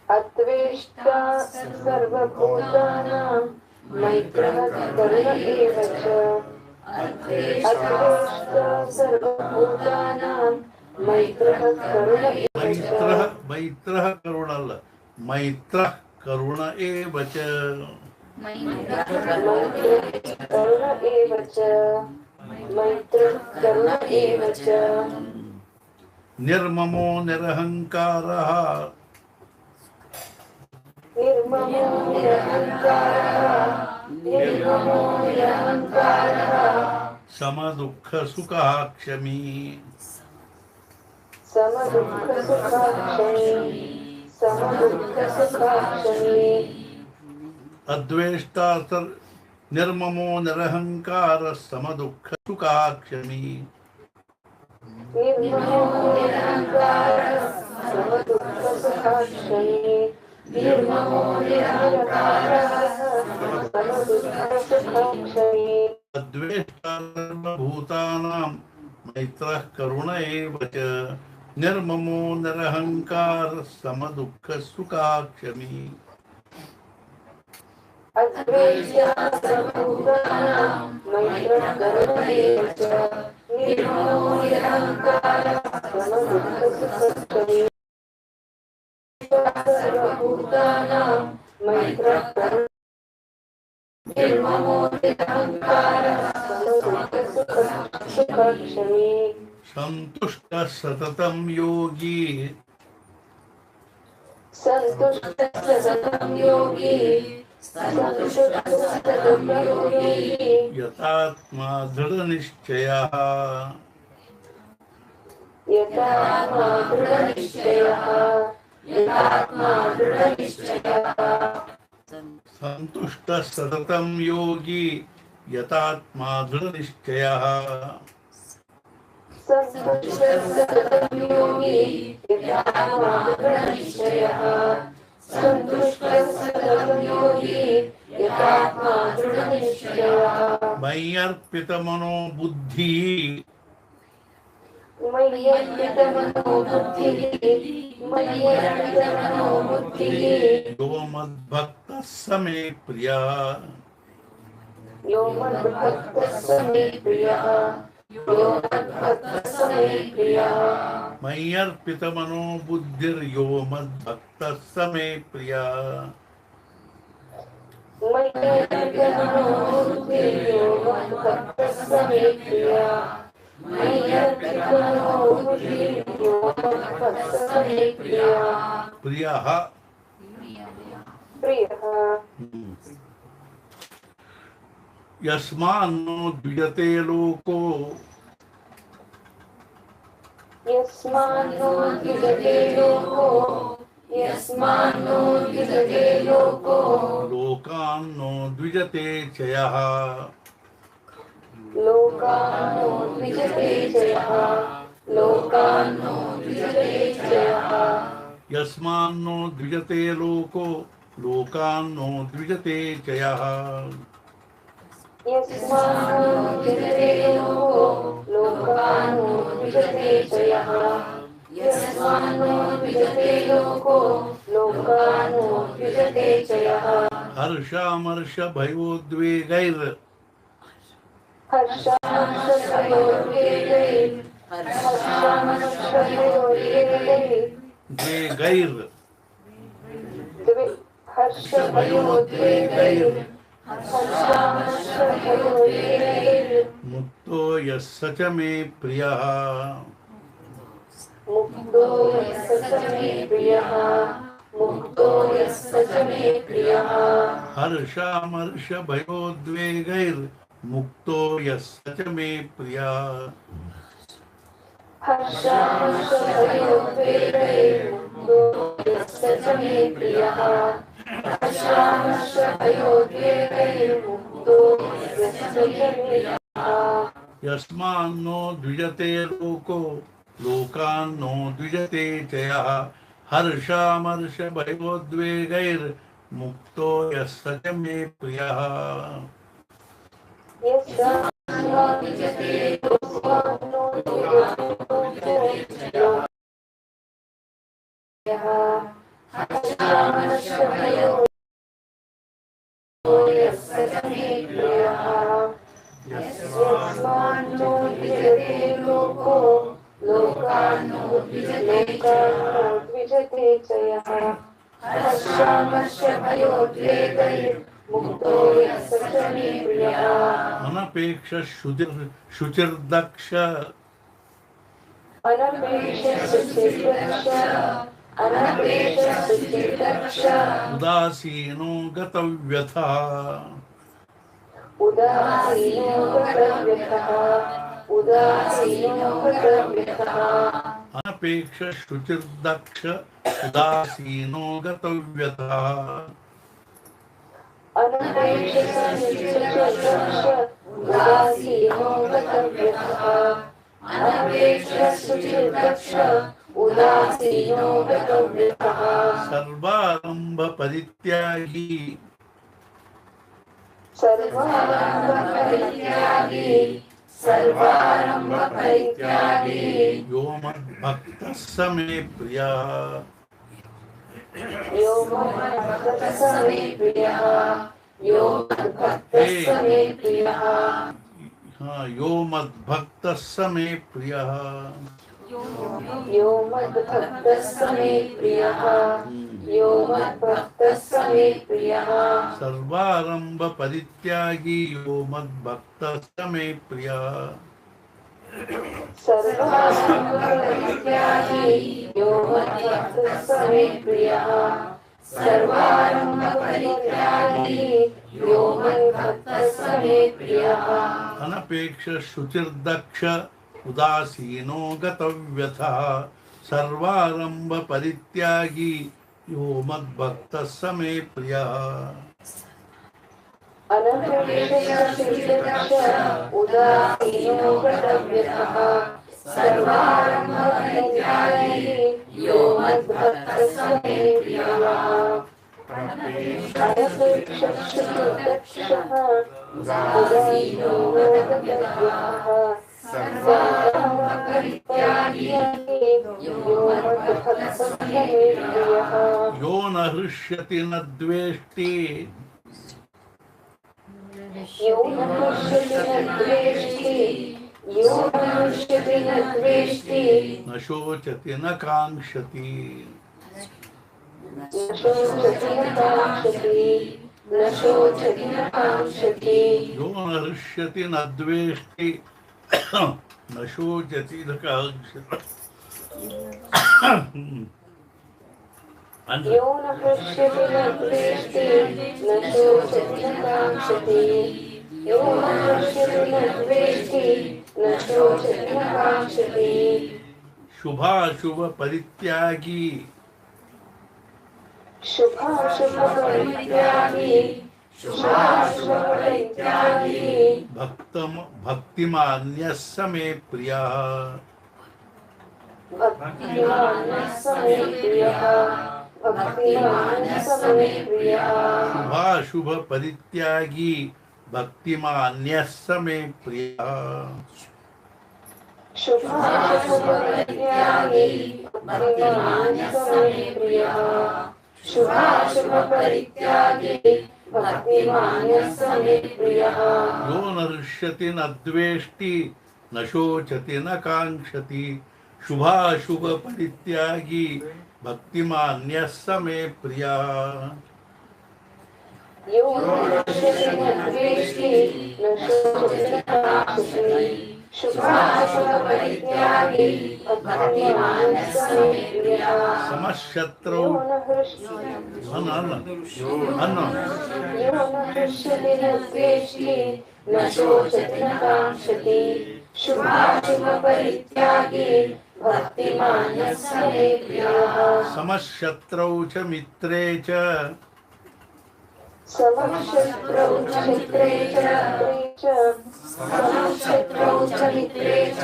अद्वेष्टा सर्वभूतानां मैत्रः करुण एव च अद्वेष्टा सर्वभूतानां मैत्रः करुण एव मैत्रः च मैत्रः करुण अल्ल मैत्रः करुण एव च मैत्रः करुण एव च मैत्रः करुण एव च निर्ममो निरहंकारः निर्ममो निरहंकारः समदुःख सुखः क्षमी समदुःखसुखाक्षमी अद्वेष्टा निर्ममो निरहंकार समदुःख सुखः क्षमी निर्ममो निरहंकारः समदुःखसुखाक्षमी निर्ममो निरहंकारः समदुःखसुखाक्षमी अद्वेष्टा सर्वभूतानां मैत्रः करुण एव च निर्ममो निरहंकार समदुःख सुखः क्षमी अद्वेष्टा सर्वभूतानां मैत्रः करुण एव च निर्ममो निरहंकारः समदुःखसुखक्षमी सर्वभूतानां मैत्रः करुण निर्ममो निरहंकारः समदुःखसुखक्षमी संतुष्टः सततं योगी सन्तुष्टः सततं योगी सन्तुष्टः सततं योगी यतात्मा दृढनिश्चयः यतात्मा दृढनिश्चयः संतुष्टः सततं योगी यतात्मा दृढनिश्चयः सन्तुष्टः सततं योगी यतात्मा दृढनिश्चयः सन्तुष्टः सततं योगी यतात्मा दृढनिश्चयः मय्यर्पितमनो बुद्धिः मय्यर्पितमनो बुद्धिः यो मद्भक्तः स मे प्रियः यो मद्भक्तः स मे प्रियः यो मद्भक्तः स मे प्रियः मय्यर्पितमनो बुद्धिर्यो मद्भक्तः स मे प्रियः मय्यर्पितमनो बुद्धिर्यो मद्भक्तः स मे प्रियः मय्यर्पितमनो बुद्धिर्यो मद्भक्तः स मे प्रियः प्रियः प्रियः यस्मान्नो द्विजते लोको यस्मान्नो द्विजते लोको यस्मान्नो द्विजते लोको लोकान्नो द्विजते च यः लोकान्नो द्विजते च यः लोकान्नो द्विजते च यः यस्मान्नो द्विजते लोको लोकान्नो द्विजते च यः यस्मान्नो द्विजते लोको लोकान्नो द्विजते च यः यस्मान्नो द्विजते लोको लोकान्नो द्विजते च यः हर्षामर्ष भयोद्वेगैर् द्वेगैर् मुक्तो यस्य च मे प्रियः मुक्तो यस्य च मे प्रियः मुक्तो यस्य च मे प्रियः हर्षामर्ष भयोद्वेगैर् मुक्तो यस्य च मे प्रियः हर्षामर्षभयोद्वेगैर्मुक्तो यस्य च मे प्रियः हर्षामर्षभयोद्वेगैर्मुक्तो यस्य च मे प्रियः यस्मान्नो द्विजते लोको लोकान्नो द्विजते च यः हर्षामर्ष भयोद्वेगैर्मुक्तो यस्य च मे प्रियः यस्मान्नो द्विजते लोको यस्य मे प्रियः यस्मान्नो द्विजते लोको लोकान्नो द्विजते च यः हर्षामर्षभयोद्वेगैर्मुक्तो यस्य च मे प्रियः अनपेक्ष शुचिर्दक्ष अनपेक्ष उदासीनो गतव्यथा उदासीनो गतव्यः अनपेक्ष शुचिर्दक्ष उदासीनो गतव्यथा उदासीनो गतव्यः सर्वारंभ परित्यागी सर्वारंभ परित्यागी यो मद्भक्तः स मे प्रियः यो मद्भक्तः स मे प्रियः यो मद्भक्तः स मे प्रियः हाँ, यो मद्भक्तः स मे प्रियः यो मद्भक्तः स मे प्रियः यो मद्भक्तः स मे प्रियः सर्वारंभ परित्यागी यो मद्भक्तः स मे प्रियः सर्वारंभ परित्यागी यो मद्भक्तः स मे प्रियः सर्वारंभ परित्यागी यो मद्भक्तः स मे प्रियः अनपेक्ष शुचिर्दक्ष उदासीनो गतव्यथः सर्वारंभ परित्यागी यो मद्भक्तः स मे प्रियः अनपेक्ष उदासीनो गतव्यथः सर्वारंभ परित्यागी यो मद्भक्तः स मे प्रियः अनपेक्ष उदासीनो गतव्यथः सर्वारंभ परित्यागी यो मद्भक्तः स मे प्रियः यो न हृष्यति न द्वेष्टि यो न हृष्यति न द्वेष्टि यो न हृष्यति न द्वेष्टि न शोचति न काङ्क्षति न शोचति न काङ्क्षति न शोचति न काङ्क्षति यो न हृष्यति न द्वेष्टि न शोचति न काङ्क्षति यो न हृष्यति न द्वेष्टि न शोचति न काङ्क्षति यो न हृष्यति न द्वेष्टि न शोचति न काङ्क्षति शुभाशुभ परित्यागी शुभाशुभ परित्यागी शुभाशुभ परित्यागी भक्तिमान्यः स मे प्रियः भक्तिमानः स मे प्रियः भक्तिमानः स मे प्रियः शुभाशुभ परित्यागी भक्तिमान्यः स मे प्रियः शुभाशुभ परित्यागी भक्तिमानः स मे प्रियः शुभाशुभ परित्यागी भक्तिमानः स मे प्रियः यो न हृष्यति न द्वेष्टि न शोचति न काङ्क्षति शुभाशुभ परित्यागी भक्तिमान्यः स मे प्रियः यो न हृष्यति न द्वेष्टि न शोचति न काङ्क्षति शुभाशुभ परित्यागी भक्तिमानः स मे प्रियः समशत्रौ यो न हृष्यति न द्वेष्टि न शोचति न काङ्क्षति शुभाशुभ परित्यागी भक्तिमानः स मे प्रियः समशत्रौ च मित्रे च समशत्रौ च मित्रे च समशत्रौ च मित्रे च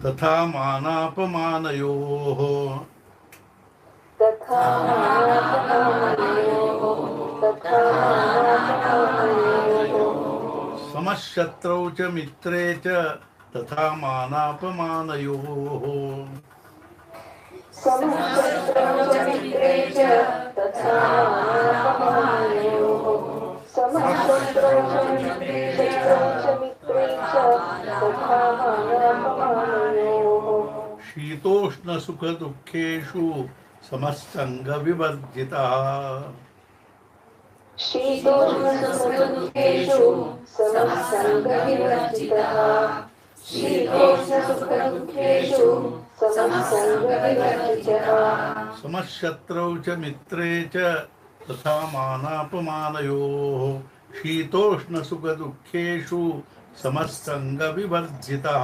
तथा मानापमानयोः तथा मानापमानयोः समशत्रौ च मित्रे च तथा मानापमानयोः समशत्रौ च मित्रे च तथा मानापमानयोः समशत्रौ च मित्रे च तथा मानापमानयोः शीतोष्ण सुख दुःखेषु समसंग विवर्जितः शीतोष्णसुखदुःखेषु समसङ्गविवर्जितः शीतोष्णसुखदुःखेषु समसङ्गविवर्जितः समशत्रौ च मित्रे च तथा मानापमानयोः शीतोष्ण सुख दुःखेषु समसंग विवर्जितः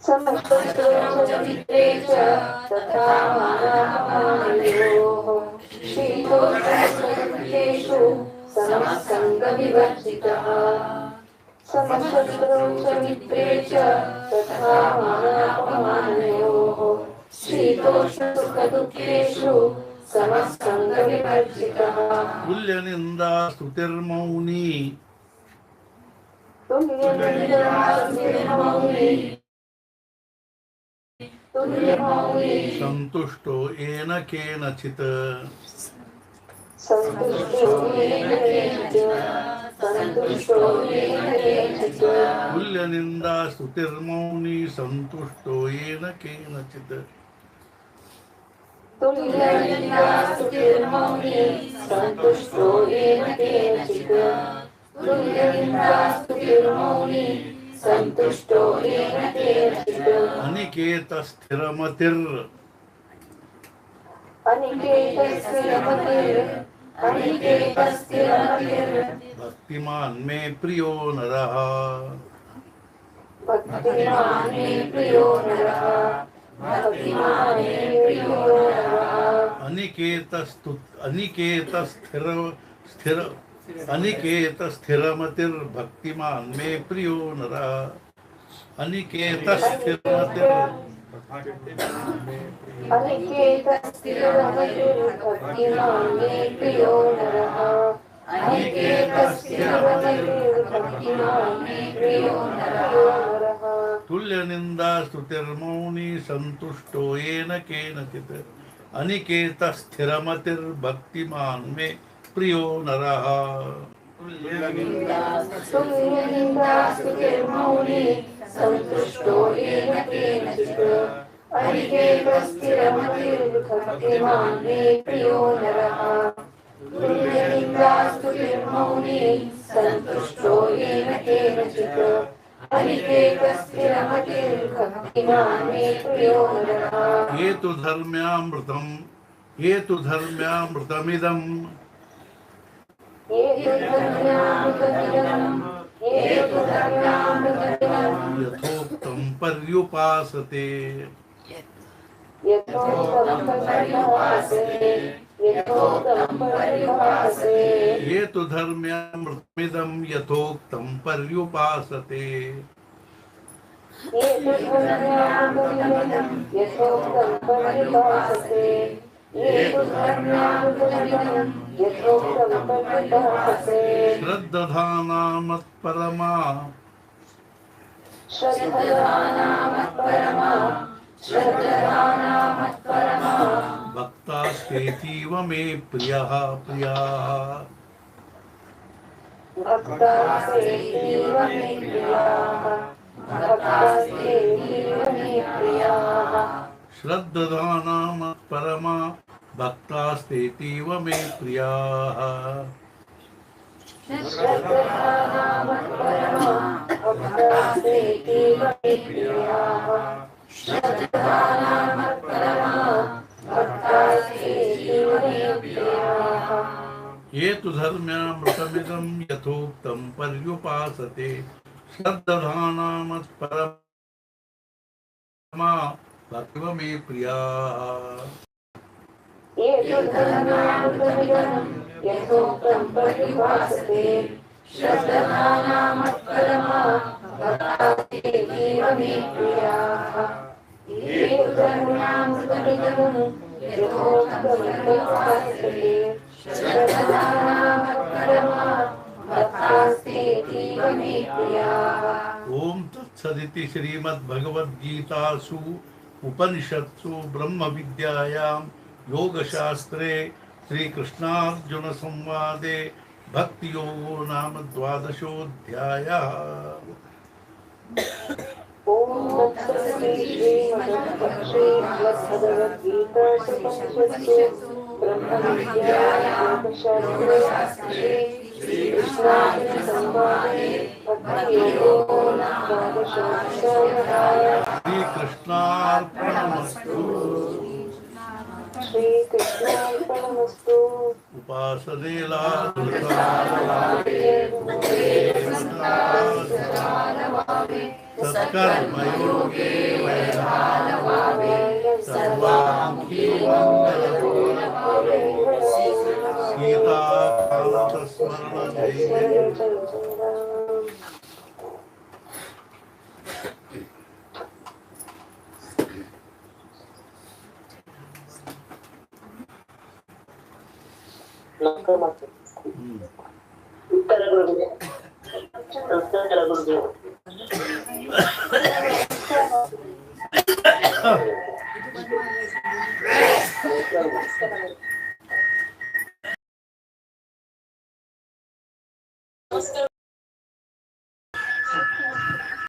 समशत्रौ च मित्रे च तथा मानापमानयोः शीतोष्णसुखदुःखेषु समसङ्गविवर्जितः समशत्रौ च मित्रे च तथा मानापमानयोः शीतोष्णसुखदुःखेषु समसङ्गविवर्जितः तुल्यनिन्दा स्तुतिर्मौनी तुल्यमौली संतुष्टो येन केनचित् संतुष्टो येन केनचित् तुल्यनिन्दा स्तुतिर्मौनी संतुष्टो येन केनचित् तुल्यनिन्दास्तुतिर्मौनी संतुष्टो येन केनचित् तुल्यनिन्दास्तुतिर्मौनी संतुष्टो येन केनचित् अनिकेतस्थिरमतिर् अनिकेतस्थिरमतिर् भक्तिमान् मे प्रियो नरः भक्तिमान् मे प्रियो नरः भक्तिमान् मे प्रियो नरः अनिकेतस्थिरमतिर्भक्तिमान् मे प्रियो नरः अनिकेतस्थिरमतिर् अनिकेतस्थिरमतिर्भक्तिमान् मे प्रियो नरः अनिकेतस्थिरमतिर्भक्तिमान् मे प्रियो नरः तुल्यनिन्दा स्तुतिर्मौनी संतुष्टो येन केनचित् अनिकेतस्थिरमतिर्भक्तिमान् मे प्रियो नरः तुल्यनिन्दास्तुतिर्मौनी संतुष्टो येन केनचित् अनिकेतस्थिरमतिर्भक्तिमान् मे प्रियो नरः तुल्यनिन्दास्तुतिर्मौनी संतुष्टो येन केनचित् अनिकेतस्थिरमतिर्भक्तिमान् मे प्रियो नरः ये तु धर्म्यामृतमिदम् यथोक्तं पर्युपासते ये तु धर्म्यामृतमिदं यथोक्तं पर्युपासते श्रद्धाना मत्परमा भक्तास्तेतीव मे प्रियः श्रद्धाना मत्परमा भक्तास्तेतीव मे प्रियाः ये तु धर्म्यामृतमिदं यथोक्तं पर्युपासते श्रद्धाना मत्परमा भक्तिव मे प्रियाः यथोक्तं पर्युपासते श्रद्धाना मत्परमा भक्तास्तेतीव मे प्रियाः ये तु धर्म्यामृतमिदं यथोक्तं पर्युपासते श्रद्धाना मत्परमा भक्तास्तेतीव मे प्रियाः। ओम तत्सदिति श्रीमद्भगवद्गीतासु उपनिषत्सु ब्रह्मविद्यायां योगशास्त्रे श्रीकृष्णार्जुनसंवादे भक्तियोगो नाम द्वादशोऽध्यायः। ओम तत्सदिति श्रीमद्भगवद्गीतासूपनिषत्सु ब्रह्मविद्यायां श्रीकृष्णार्जुनसंवादे भक्तियोगो नाम द्वादशोऽध्यायः। श्रीकृष्णार्पणमस्तु। श्रीकृष्णार्पणमस्तु। उपासने सत्कर्मयोगे सर्वामुखी गीतास्मरण जय। उत्तर गुरुदेव। उत्तर गुरुदेव। नमस्कार